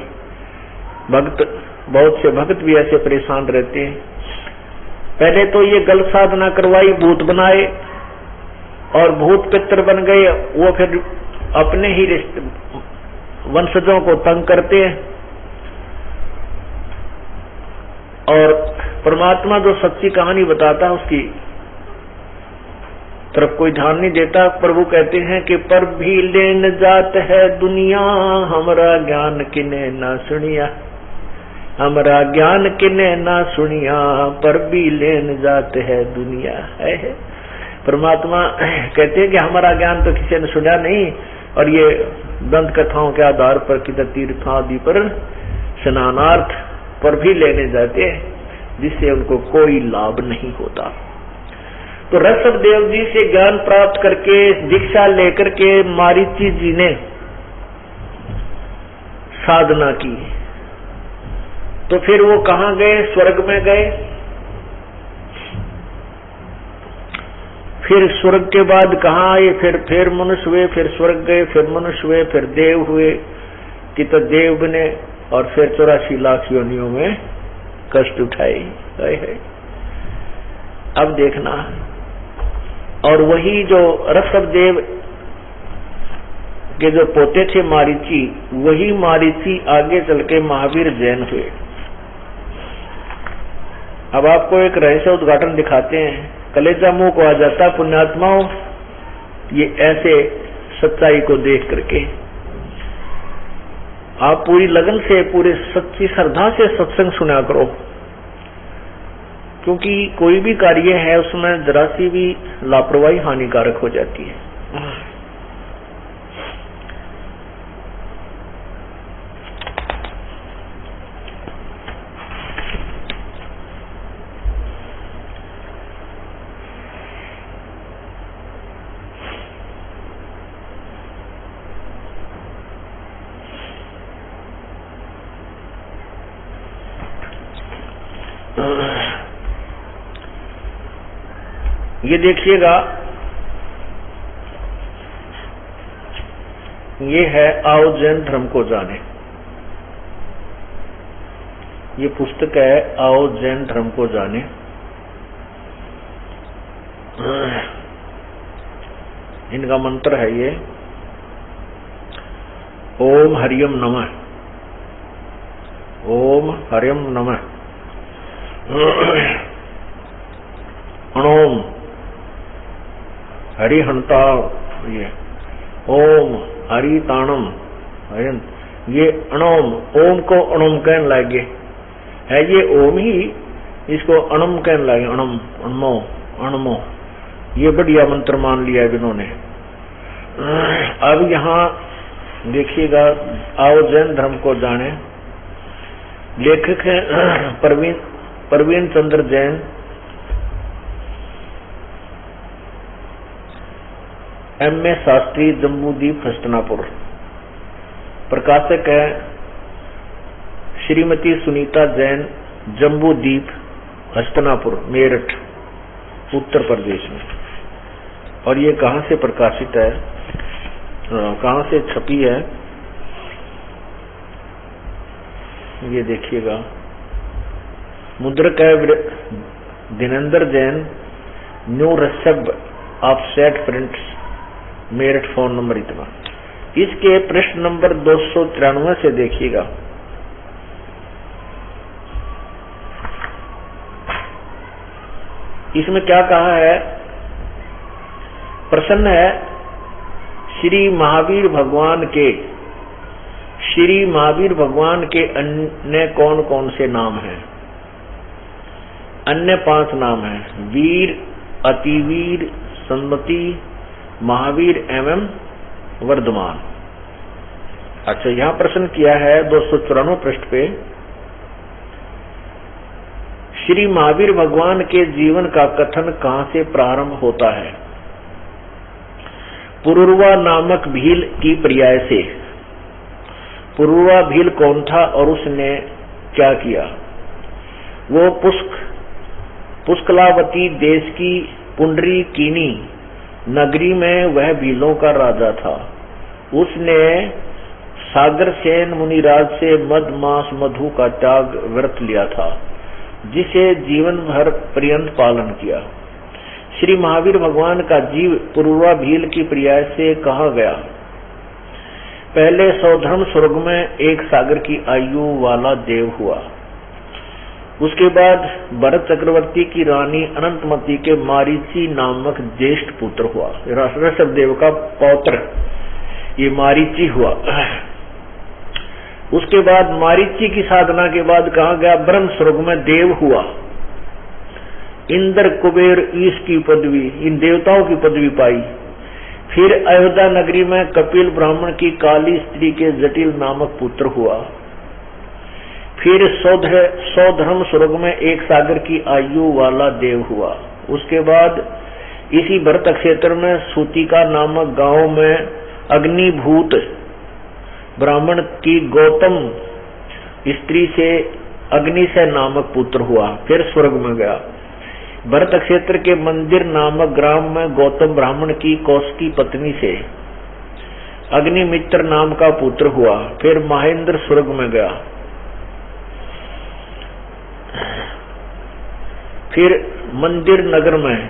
भक्त, बहुत से भक्त भी ऐसे परेशान रहते हैं। पहले तो ये गलत साधना करवाई, भूत बनाए और भूत पितर बन गए, वो फिर अपने ही वंशजों को तंग करते हैं। और परमात्मा जो सच्ची कहानी बताता है उसकी तरफ कोई ध्यान नहीं देता। प्रभु कहते हैं कि पर भी लेन जात है दुनिया, हमारा ज्ञान किने ना सुनिया, हमारा ज्ञान किने ना सुनिया, पर भी लेन जात है दुनिया है। परमात्मा कहते हैं कि हमारा ज्ञान तो किसी ने सुना नहीं, और ये दंत कथाओं के आधार पर किधर तीर्थ आदि पर स्नानार्थ पर भी लेने जाते हैं, जिससे उनको कोई लाभ नहीं होता। तो ऋषभ देव जी से ज्ञान प्राप्त करके दीक्षा लेकर के मारीची जी ने साधना की। तो फिर वो कहाँ गए? स्वर्ग में गए। फिर स्वर्ग के बाद कहाँ आए? फिर मनुष्य हुए, फिर स्वर्ग गए, फिर मनुष्य हुए, फिर देव हुए, कि तो देव बने, और फिर 84 लाख योनियों में कष्ट उठाए है। अब देखना, और वही जो ऋषभ देव के जो पोते थे मारीची, वही मारीची आगे चल के महावीर जैन हुए। अब आपको एक रहस्य उद्घाटन दिखाते हैं, कलेजा मुंह को आ जाता पुण्यात्माओं ये ऐसे सच्चाई को देख करके। आप पूरी लगन से, पूरे सच्ची श्रद्धा से सत्संग सुना करो, क्योंकि कोई भी कार्य है उसमें जरा सी भी लापरवाही हानिकारक हो जाती है। ये देखिएगा, ये है आओ जैन धर्म को जाने। ये पुस्तक है आओ जैन धर्म को जाने। इनका मंत्र है ये ओम हरियम नमः, ओम हरियम नमः, अणोम हरिहंता, ये ओम हरिताणम, ये अणोम, ओम को अणोम कहने लगे है, ये ओम ही इसको अणम कहने लगे, अणम अणमो अणमो, ये बढ़िया मंत्र मान लिया है इन्होंने। अब यहाँ देखिएगा, आओ जैन धर्म को जाने। लेखक है प्रवीण चंद्र जैन, M.A. शास्त्री, जम्बूदीप, हस्तिनापुर। प्रकाशक है श्रीमती सुनीता जैन, जम्बूदीप, हस्तिनापुर, मेरठ, उत्तर प्रदेश में। और ये कहाँ से प्रकाशित है, कहाँ से छपी है, ये देखिएगा। मुद्रक है दिनेंद्र जैन, न्यू रसब offset prints, Meerut, phone number इतना। इसके पृष्ठ नंबर 293 से देखिएगा। इसमें क्या कहा है, प्रसन्न है श्री महावीर भगवान के अन्य कौन कौन से नाम हैं? अन्य 5 नाम हैं, वीर, अतिवीर, सन्मति, महावीर एवं वर्धमान। अच्छा, यहां प्रश्न किया है 294 पृष्ठ पे, श्री महावीर भगवान के जीवन का कथन कहां से प्रारंभ होता है? पुरुरवा नामक भील की पर्याय से। पुरुरवा भील कौन था और उसने क्या किया? वो पुष्कलावती देश की पुंडरीकीनी नगरी में वह भीलों का राजा था। उसने सागर सेन मुनिराज से मद मांस मधु का त्याग व्रत लिया था, जिसे जीवन भर पर्यंत पालन किया। श्री महावीर भगवान का जीव पुरुरवा भील की पर्याय से कहा गया। पहले सौधर्म स्वर्ग में एक सागर की आयु वाला देव हुआ। उसके बाद भरत चक्रवर्ती की रानी अनंतमती के मारीची नामक ज्येष्ठ पुत्र हुआ। ऋषभ देव का पौत्र ये मारीची हुआ। उसके बाद मारीची की साधना के बाद कहा गया ब्रह्म स्वर्ग में देव हुआ। इंद्र, कुबेर, ईश की पदवी, इन देवताओं की पदवी पाई। फिर अयोध्या नगरी में कपिल ब्राह्मण की काली स्त्री के जटिल नामक पुत्र हुआ। फिर सौधर्म स्वर्ग में एक सागर की आयु वाला देव हुआ। उसके बाद इसी भरत क्षेत्र में सूतिका नामक गांव में अग्निभूत ब्राह्मण की गौतम स्त्री से अग्निशय नामक पुत्र हुआ। फिर स्वर्ग में गया। भरत क्षेत्र के मंदिर नामक ग्राम में गौतम ब्राह्मण की कौशिकी पत्नी से अग्निमित्र नाम का पुत्र हुआ। फिर महेंद्र स्वर्ग में गया। फिर मंदिर नगर में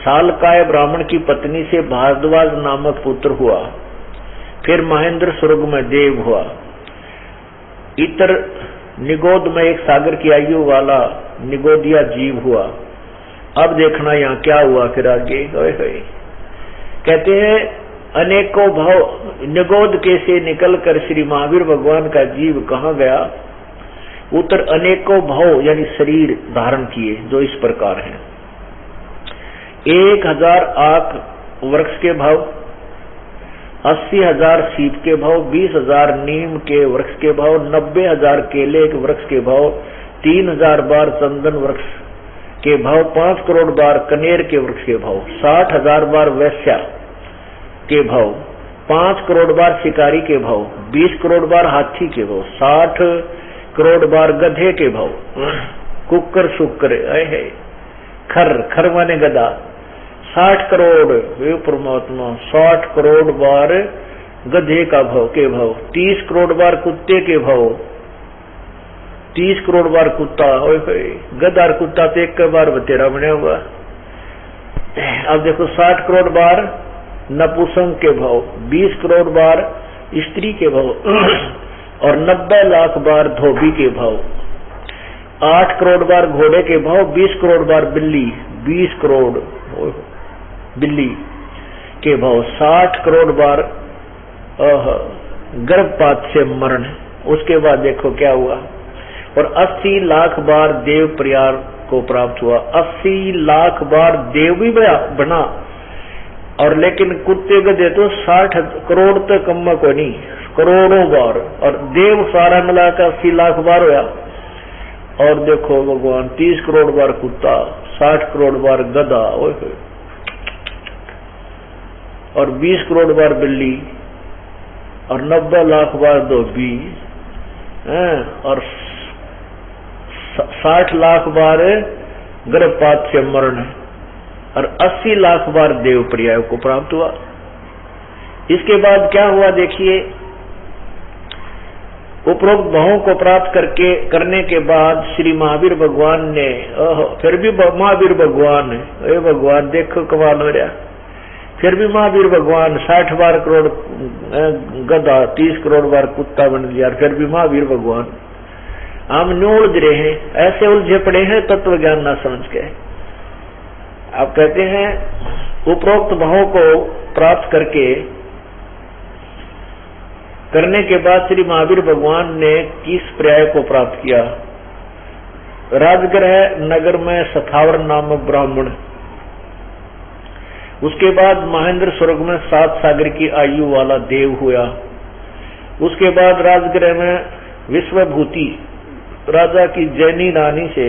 सालकाय ब्राह्मण की पत्नी से भारद्वाज नामक पुत्र हुआ। फिर महेंद्र स्वर्ग में देव हुआ। इतर निगोद में एक सागर की आयु वाला निगोदिया जीव हुआ। अब देखना यहाँ क्या हुआ फिर आगे। कहते हैं अनेकों भाव निगोद के से निकलकर श्री महावीर भगवान का जीव कहाँ गया? उत्तर अनेकों भाव यानी शरीर धारण किए, जो इस प्रकार हैं। 1000 आक वृक्ष के भाव, 80,000 सीप के भाव, 20,000 नीम के वृक्ष के भाव, 90,000 केले के वृक्ष के भाव, 3,000 बार चंदन वृक्ष के भाव, 5 करोड़ बार कनेर के वृक्ष के भाव, 60,000 बार वैश्या के भाव, 5 करोड़ बार शिकारी के भाव, 20 करोड़ बार हाथी के भाव, 60 करोड़ बार गधे के भाव, कुकर शुक्र है खर माने गदा। 60 करोड़ वे परमात्मा, 60 करोड़ बार गधे का भाव के भाव, 30 करोड़ बार कुत्ते के भाव, 30 करोड़ बार कुत्ता। गधा कुत्ता तो एक बार बतेरा बना हुआ। अब देखो 60 करोड़ बार नपुंसक के भाव, 20 करोड़ बार स्त्री के भाव और 90 लाख बार धोबी के भाव, 8 करोड़ बार घोड़े के भाव, 20 करोड़ बार बिल्ली, 20 करोड़ बिल्ली के भाव, 60 करोड़ बार गर्भपात से मरण। उसके बाद देखो क्या हुआ, और 80 लाख बार देव प्रयाग को प्राप्त हुआ। 80 लाख बार देव भी बना, और लेकिन कुत्ते गधे तो 60 करोड़ तक कम को नहीं, करोड़ों बार, और देव सारा मिलाकर 80 लाख बार हुआ। और देखो भगवान 30 करोड़ बार कुत्ता, 60 करोड़ बार गधा, और 20 करोड़ बार बिल्ली, और 90 लाख बार धोबी, और 60 लाख बार गर्भपात से मरण, और 80 लाख बार देव पर्याय को प्राप्त हुआ। इसके बाद क्या हुआ देखिए, उपरोक्त भावों को प्राप्त करने के बाद श्री महावीर भगवान ने, फिर भी महावीर भगवान, ए भगवान देखो कमाल हो रहा, फिर भी महावीर भगवान 60 बार करोड़ गधा, 30 करोड़ बार कुत्ता बन गया, फिर भी महावीर भगवान। हम न्यू उलझ रहे हैं, ऐसे उलझे पड़े हैं तत्व ज्ञान ना समझ के। आप कहते हैं उपरोक्त भावों को प्राप्त करने के बाद श्री महावीर भगवान ने किस पर्याय को प्राप्त किया? राजगृह नगर में सथावर नामक ब्राह्मण, उसके बाद महेंद्र स्वर्ग में 7 सागर की आयु वाला देव हुआ। उसके बाद राजगृह में विश्वभूति राजा की जैनी रानी से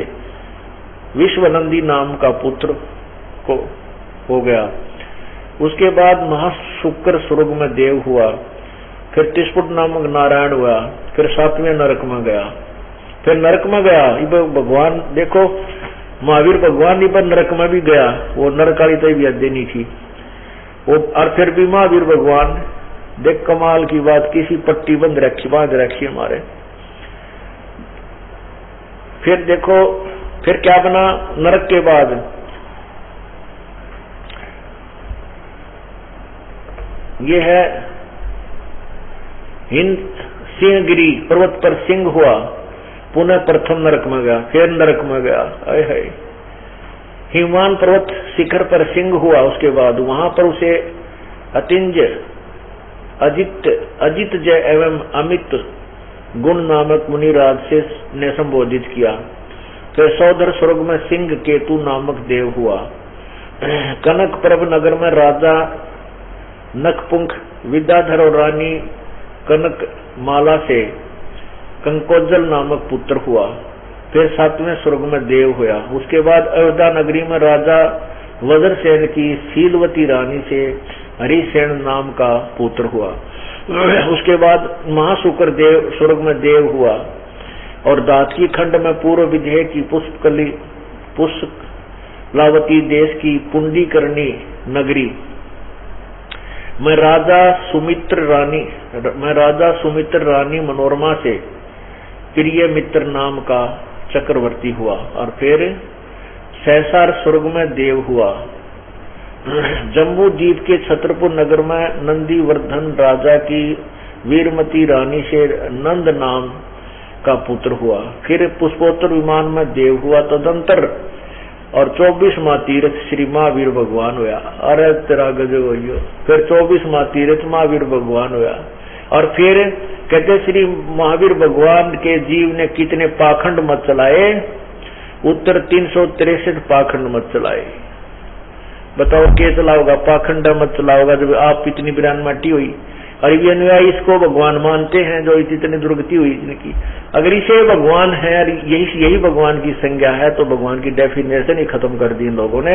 विश्वनंदी नाम का पुत्र को हो गया। उसके बाद महाशुक्र स्वर्ग में देव हुआ, फिर तिस्पुट नामक नारायण हुआ, फिर 7वें नरक में गया, फिर नरक में गया। भगवान देखो महावीर भगवान इस पर नरक में भी गया, वो नरकाली तो भी हद नहीं थी वो, और फिर भी महावीर भगवान देख कमाल की बात, किसी पट्टी बांध रखी हमारे। फिर देखो फिर क्या बना नरक के बाद, ये है हिंद सिंहगिरी पर्वत पर सिंह हुआ, पुनः प्रथम नरक में गया, फिर नरक में गया। है हिमवान पर्वत शिखर पर सिंह हुआ, उसके बाद वहां पर उसे अतिंज अजित जय एवं अमित गुण नामक मुनिराज से ने संबोधित किया। फिर सौदर स्वर्ग में सिंह केतु नामक देव हुआ। कनक प्रभ नगर में राजा नखपुंख विद्याधर और रानी कनक माला से कंकोजल नामक पुत्र हुआ। फिर 7वें स्वर्ग में देव हुआ। उसके बाद अयोध्या नगरी में राजा वज्रसेन की शीलवती रानी से हरिसेन नाम का पुत्र हुआ। उसके बाद महाशुक्र देव स्वर्ग में देव हुआ और दातकी खंड में पूर्व विदेह की पुष्पलावती देश की पुंडीकरणी नगरी मैं राजा सुमित्र रानी मनोरमा से प्रिय मित्र नाम का चक्रवर्ती हुआ। और फिर सहसार स्वर्ग में देव हुआ। जम्बू द्वीप के छतरपुर नगर में नंदीवर्धन राजा की वीरमती रानी से नंद नाम का पुत्र हुआ। फिर पुष्पोत्तर विमान में देव हुआ। तदंतर और 24वां तीर्थ श्री महावीर भगवान हुआ। अरे तेरा गजब हो। फिर 24वां तीर्थ महावीर भगवान हुआ। और फिर कहते श्री महावीर भगवान के जीव ने कितने पाखंड मत चलाए? उत्तर 363 पाखंड मत चलाए। बताओ क्या चलाओगा? पाखंड मत चलाओगा जब आप इतनी बिरान माटी हुई। और ये अनुयायी इसको भगवान मानते हैं जो इतनी दुर्गति हुई इनकी। अगर इसे भगवान है और यही भगवान की संज्ञा है तो भगवान की डेफिनेशन ही खत्म कर दी इन लोगों ने,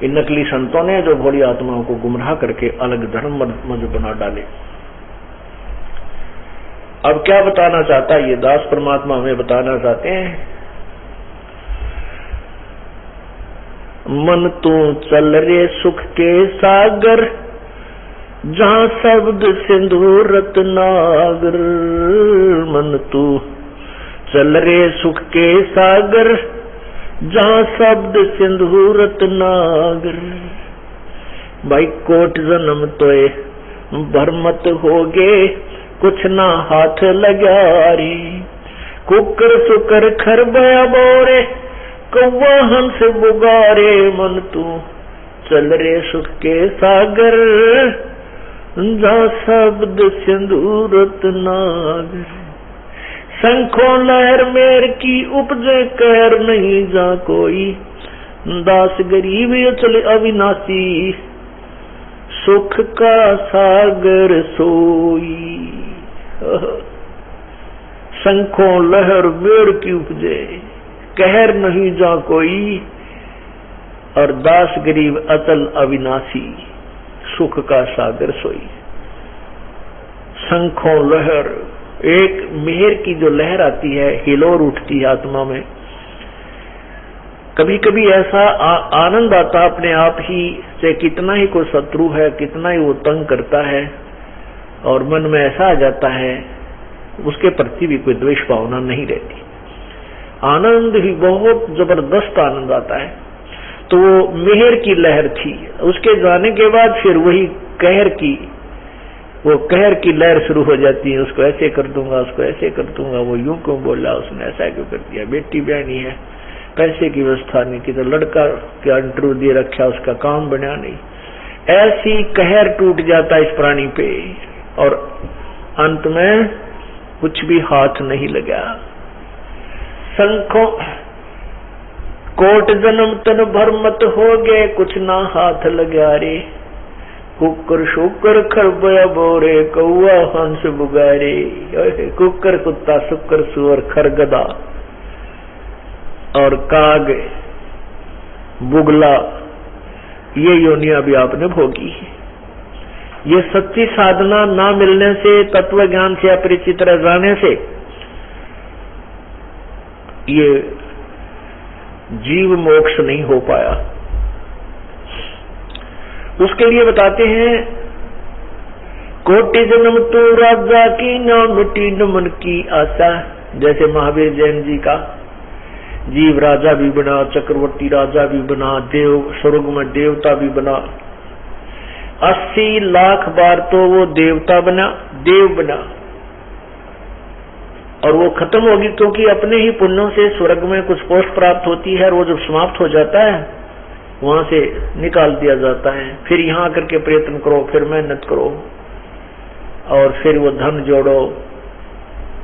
इन नकली संतों ने जो भोली आत्माओं को गुमराह करके अलग धर्म मत बना डाले। अब क्या बताना चाहता है ये दास परमात्मा हमें बताना चाहते हैं मन तू चल रे सुख के सागर, जहाँ शब्द सिंधु रत्नागर। मन तू चल रे सुख के सागर, जहाँ शब्द सिंधु रत्नागर। भाई कोट जन्म तोए भरमत होगे, कुछ ना हाथ लगा रे। कुकर सुकर खरबया बोरे, कौवा हंस बुगारे। मन तू चल रे सुख के सागर, जहाँ शब्द सिंधु रत्नागर। शंखों लहर मेर की उपजे कहर, नहीं जा कोई दास गरीब अचल अविनाशी। सुख का सागर सोई। शंखों लहर मेर की उपजे कहर, नहीं जा कोई, और दास गरीब अचल अविनाशी। सुख का सागर सोई। शंखों लहर, एक मेहर की जो लहर आती है, हिलोर उठती है आत्मा में। कभी कभी ऐसा आनंद आता अपने आप ही से, कितना ही कोई शत्रु है, कितना ही वो तंग करता है, और मन में ऐसा आ जाता है उसके प्रति भी कोई द्वेष भावना नहीं रहती। आनंद ही बहुत जबरदस्त आनंद आता है। तो वो मेहर की लहर थी, उसके जाने के बाद फिर वही कहर की, वो कहर की लहर शुरू हो जाती है। उसको ऐसे कर दूंगा, उसको ऐसे कर दूंगा, वो यूं क्यों बोला, उसने ऐसा क्यों कर दिया, बेटी बहनी है, पैसे की व्यवस्था नहीं की, तो लड़का क्या इंटरव्यू दे रखा, उसका काम बना नहीं। ऐसी कहर टूट जाता इस प्राणी पे, और अंत में कुछ भी हाथ नहीं लगा। शंखों कोट जन्म तन भरमत हो गए, कुछ ना हाथ लगा रे। कुकर शुकर खरबया बोरे, कौआ हंस बुगारे। कुकर कुत्ता, शुकर सुअर, खरगदा और काग, बुगला, ये योनियां भी आपने भोगी। ये सच्ची साधना ना मिलने से, तत्व ज्ञान से अपरिचित रह जाने से, ये जीव मोक्ष नहीं हो पाया। उसके लिए बताते हैं, कोटि जन्म तो राजा की, ना मिटी न मन की आशा। जैसे महावीर जैन जी का जीव राजा भी बना, चक्रवर्ती राजा भी बना, देव स्वर्ग में देवता भी बना। 80 लाख बार तो वो देवता बना, देव बना, और वो खत्म होगी, क्योंकि अपने ही पुण्यों से स्वर्ग में कुछ पोस्ट प्राप्त होती है, और वो जब समाप्त हो जाता है वहां से निकाल दिया जाता है। फिर यहाँ करके प्रयत्न करो, फिर मेहनत करो, और फिर वो धन जोड़ो,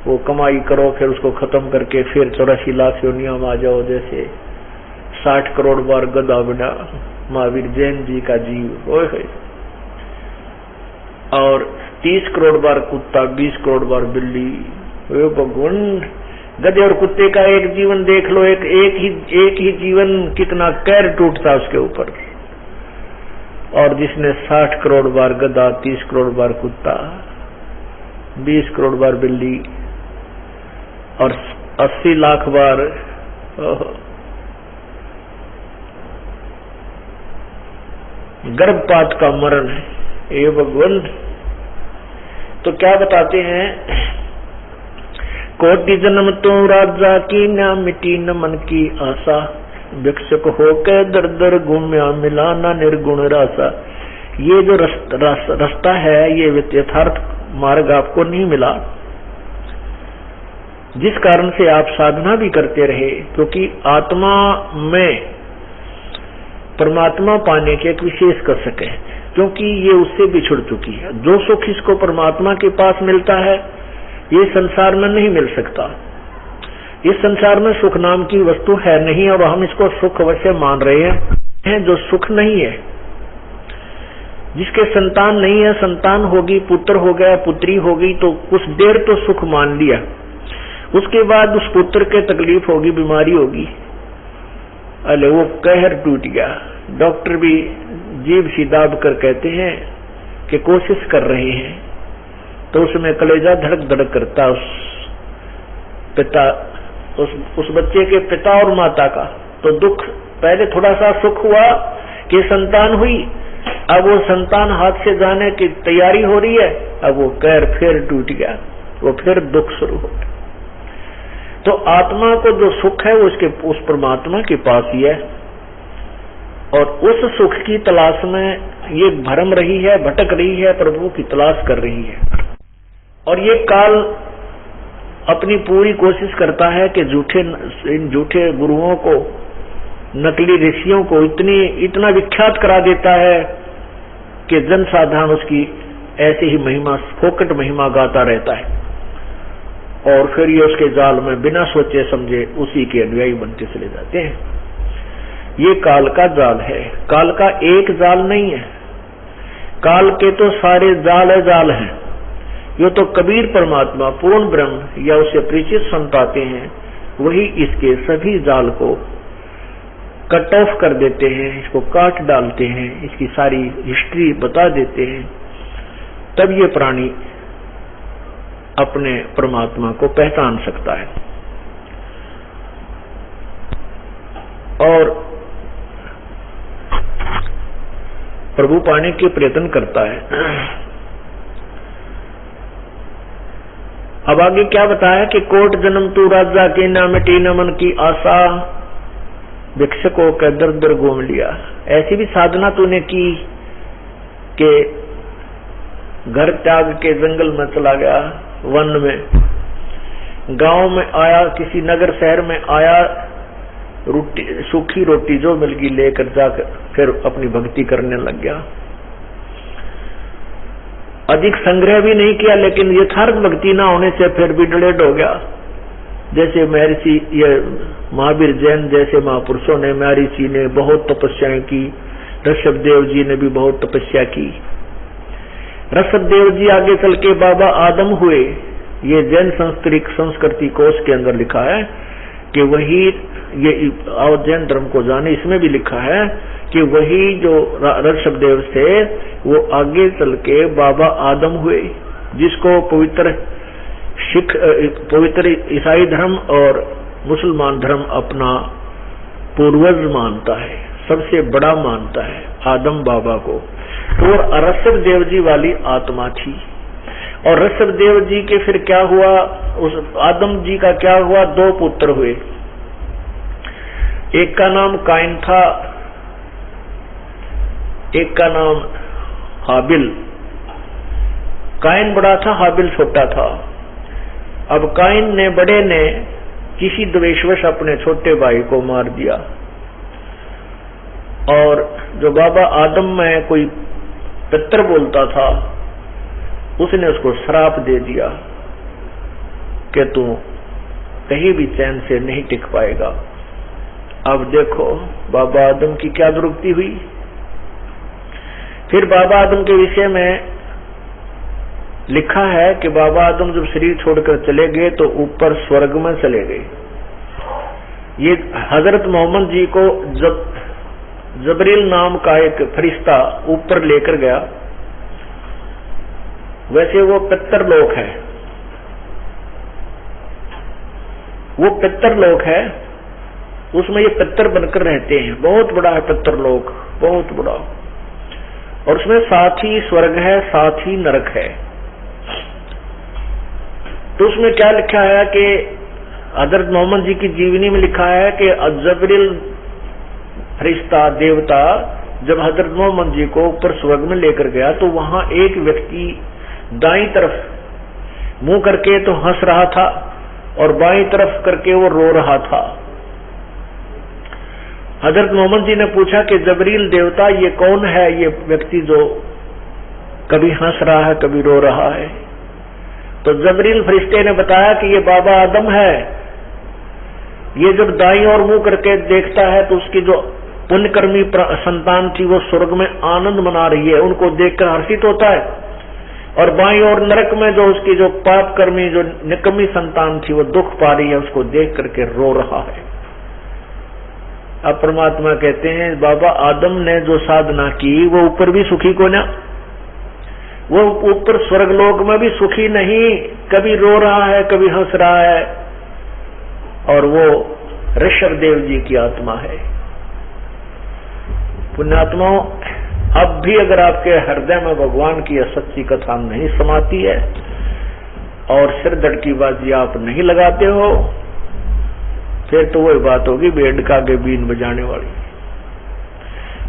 वो कमाई करो, फिर उसको खत्म करके फिर 84 लाख योनियों में आ जाओ। जैसे 60 करोड़ बार गधा बना महावीर जैन जी का जीव, और 30 करोड़ बार कुत्ता, 20 करोड़ बार बिल्ली। भगवान, गधे और कुत्ते का एक जीवन देख लो, एक ही जीवन कितना कहर टूटता उसके ऊपर। और जिसने 60 करोड़ बार गधा, 30 करोड़ बार कुत्ता, 20 करोड़ बार बिल्ली और 80 लाख बार गर्भपात का मरण है, ये भगवान। तो क्या बताते हैं, कोटि जन्म तो राजा की, ना मिटी न मन की आशा। भिक्षुक होकर दर दर घूम्या, मिला ना निर्गुण रासा। ये जो रास्ता है, ये यथार्थ मार्ग आपको नहीं मिला, जिस कारण से आप साधना भी करते रहे, क्योंकि आत्मा में परमात्मा पाने के एक विशेष कर सके, क्योंकि ये उससे बिछुड़ चुकी है। जो सुख इसको परमात्मा के पास मिलता है, ये संसार में नहीं मिल सकता। इस संसार में सुख नाम की वस्तु है नहीं, और हम इसको सुख अवश्य मान रहे हैं, जो सुख नहीं है। जिसके संतान नहीं है, संतान होगी, पुत्र हो गया, पुत्री हो गई, तो कुछ देर तो सुख मान लिया, उसके बाद उस पुत्र के तकलीफ होगी, बीमारी होगी, अरे वो कहर टूट गया। डॉक्टर भी जीभ सी दाब कर कहते हैं कि कोशिश कर रहे हैं, तो उसमें कलेजा धड़क धड़क करता उस बच्चे के पिता और माता का, तो दुख, पहले थोड़ा सा सुख हुआ कि संतान हुई, अब वो संतान हाथ से जाने की तैयारी हो रही है, अब वो पैर फिर टूट गया, वो फिर दुख शुरू हो गया। तो आत्मा को जो सुख है वो उस परमात्मा के पास ही है, और उस सुख की तलाश में ये भरम रही है, भटक रही है, प्रभु की तलाश कर रही है। और ये काल अपनी पूरी कोशिश करता है कि इन झूठे गुरुओं को, नकली ऋषियों को इतना विख्यात करा देता है कि जन साधारण उसकी ऐसी ही महिमा, फोकट महिमा गाता रहता है, और फिर ये उसके जाल में बिना सोचे समझे उसी के अनुयायी बनते चले जाते हैं। ये काल का जाल है, काल का एक जाल नहीं है, काल के तो सारे जाल हैं। ये तो कबीर परमात्मा पूर्ण ब्रह्म या उससे परिचित संत आते हैं, वही इसके सभी जाल को कट ऑफ कर देते हैं, इसको काट डालते हैं, इसकी सारी हिस्ट्री बता देते हैं, तब ये प्राणी अपने परमात्मा को पहचान सकता है और प्रभु पाने के प्रयत्न करता है। अब आगे क्या बताया कि कोट जन्म तू राजा के ना मिटी न मन की आशा, भिक्षुकों के दर दर घूम लिया। ऐसी भी साधना तूने की कि घर त्याग के जंगल में चला गया, वन में, गांव में आया, किसी नगर शहर में आया, रोटी, सूखी रोटी जो मिल गई लेकर जाकर फिर अपनी भक्ति करने लग गया। अधिक संग्रह भी नहीं किया, लेकिन यथार्थ भक्ति ना होने से फिर भी डिलेड हो गया। जैसे महर्षि ये महावीर जैन जैसे महापुरुषों ने, महर्षि ने बहुत तपस्याएं की, ऋषभदेव जी ने भी बहुत तपस्या की। ऋषभदेव जी आगे चल के बाबा आदम हुए। ये जैन संस्कृति कोश के अंदर लिखा है कि वही, ये जैन धर्म को जाने, इसमें भी लिखा है कि वही जो ऋषभदेव थे वो आगे चल के बाबा आदम हुए, जिसको पवित्र ईसाई धर्म और मुसलमान धर्म अपना पूर्वज मानता है, सबसे बड़ा मानता है आदम बाबा को। और ऋषभदेव जी वाली आत्मा थी। और ऋषभदेव जी के फिर क्या हुआ, उस आदम जी का क्या हुआ, 2 पुत्र हुए। एक का नाम काइन था, एक का नाम हाबिल। काइन बड़ा था, हाबिल छोटा था। अब काइन ने, बड़े ने, किसी द्वेषवश अपने छोटे भाई को मार दिया, और जो बाबा आदम में कोई पितर बोलता था, उसने उसको श्राप दे दिया कि तू कहीं भी चैन से नहीं टिक पाएगा। अब देखो बाबा आदम की क्या दुर्गति हुई। फिर बाबा आदम के विषय में लिखा है कि बाबा आदम जब शरीर छोड़कर चले गए तो ऊपर स्वर्ग में चले गए। ये हजरत मोहम्मद जी को जब जबरील नाम का एक फरिश्ता ऊपर लेकर गया, वैसे वो पितरलोक है, वो पितरलोक है, उसमें ये पितर बनकर रहते हैं। बहुत बड़ा है पितरलोक, बहुत बड़ा, और उसमें साथ ही स्वर्ग है, साथ ही नरक है। तो उसमें क्या लिखा है कि हजरत मोहम्मद जी की जीवनी में लिखा है कि जबरील फरिश्ता देवता जब हजरत मोहम्मद जी को ऊपर स्वर्ग में लेकर गया तो वहां एक व्यक्ति दाईं तरफ मुंह करके तो हंस रहा था और बाईं तरफ करके वो रो रहा था। हजरत मोहम्मद जी ने पूछा कि जबरील देवता ये कौन है, ये व्यक्ति जो कभी हंस रहा है कभी रो रहा है? तो जबरील फरिश्ते ने बताया कि ये बाबा आदम है। ये जब दाईं ओर मुंह करके देखता है तो उसकी जो पुण्यकर्मी संतान थी वो स्वर्ग में आनंद मना रही है, उनको देखकर हर्षित होता है, और बाईं ओर नरक में जो उसकी जो पापकर्मी जो निकम्मी संतान थी वो दुख पा रही है, उसको देख करके रो रहा है। अब परमात्मा कहते हैं बाबा आदम ने जो साधना की वो ऊपर भी सुखी को ना, वो ऊपर स्वर्गलोक में भी सुखी नहीं, कभी रो रहा है कभी हंस रहा है, और वो ऋषभदेव जी की आत्मा है। पुण्यात्माओं, अब भी अगर आपके हृदय में भगवान की सच्ची कथा नहीं समाती है और सिरदर्द की बाजी आप नहीं लगाते हो, फिर तो वही बात होगी भेड़ का आगे बीन बजाने वाली।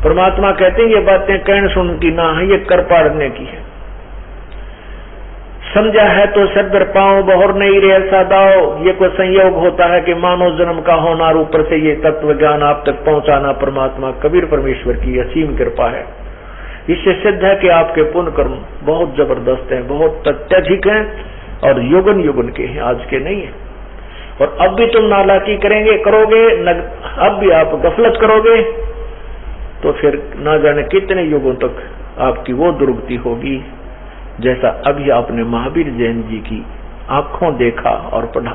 परमात्मा कहते हैं ये बातें कहने सुन की ना है, ये कर पाड़ने की है। समझा है तो सिरदर पाओ बहुर नहीं रे ऐसा दाओ। ये कोई संयोग होता है कि मानव जन्म का होना और ऊपर से ये तत्व ज्ञान आप तक पहुंचाना परमात्मा कबीर परमेश्वर की असीम कृपा है। इससे सिद्ध है कि आपके पुण्य कर्म बहुत जबरदस्त है, बहुत अत्यधिक है और युगन युगन के हैं, आज के नहीं है। और अब भी तुम नालायकी करोगे, अब भी आप गफलत करोगे तो फिर ना जाने कितने युगों तक आपकी वो दुर्गति होगी, जैसा अभी आपने महावीर जैन जी की आंखों देखा और पढ़ा।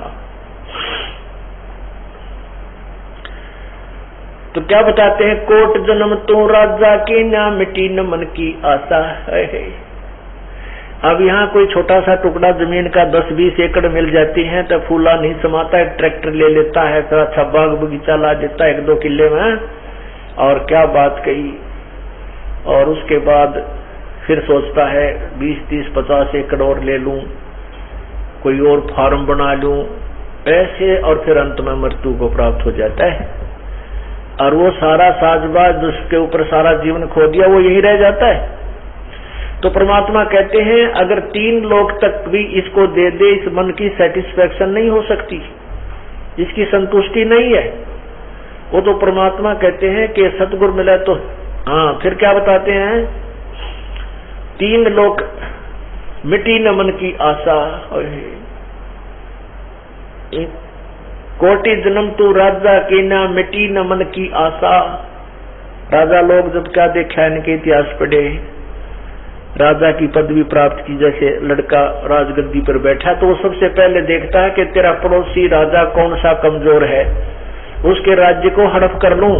तो क्या बताते हैं, कोट जन्म तो राजा की ना मिटी न मन की आशा है। अब यहाँ कोई छोटा सा टुकड़ा जमीन का 10-20 एकड़ मिल जाती है तो फूला नहीं समाता है, ट्रैक्टर ले लेता है, फिर अच्छा बाग बगीचा ला देता है 1-2 किले में, और क्या बात कही। और उसके बाद फिर सोचता है 20-30-50 एकड़ और ले लूं, कोई और फार्म बना लूं, ऐसे, और फिर अंत में मृत्यु को प्राप्त हो जाता है। और वो सारा साजबाज जिसके ऊपर सारा जीवन खो दिया वो यही रह जाता है। तो परमात्मा कहते हैं अगर 3 लोक तक भी इसको दे दे, इस मन की सेटिस्फेक्शन नहीं हो सकती, इसकी संतुष्टि नहीं है। वो तो परमात्मा कहते हैं कि सतगुरु मिला तो हाँ, फिर क्या बताते हैं, 3 लोक मिटी न मन की आशा, कोटि जन्म तू राजा की ना मिटी न मन की आशा। राजा लोग जब क्या देखा इनके इतिहास पढ़े, राजा की पदवी प्राप्त की, जैसे लड़का राजगद्दी पर बैठा तो वो सबसे पहले देखता है कि तेरा पड़ोसी राजा कौन सा कमजोर है, उसके राज्य को हड़प कर लूं।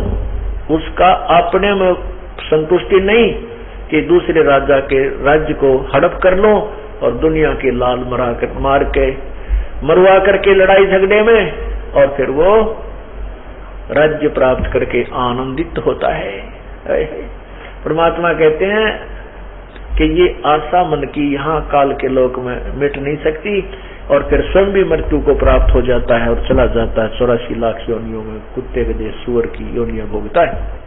उसका अपने में संतुष्टि नहीं कि दूसरे राजा के राज्य को हड़प कर लो और दुनिया के लाल मरवा करके लड़ाई झगड़े में, और फिर वो राज्य प्राप्त करके आनंदित होता है। परमात्मा कहते हैं कि ये आशा मन की यहाँ काल के लोक में मिट नहीं सकती, और फिर स्वयं भी मृत्यु को प्राप्त हो जाता है और चला जाता है 84 लाख योनियों में, कुत्ते के देश सुअर की योनियां भोगता है।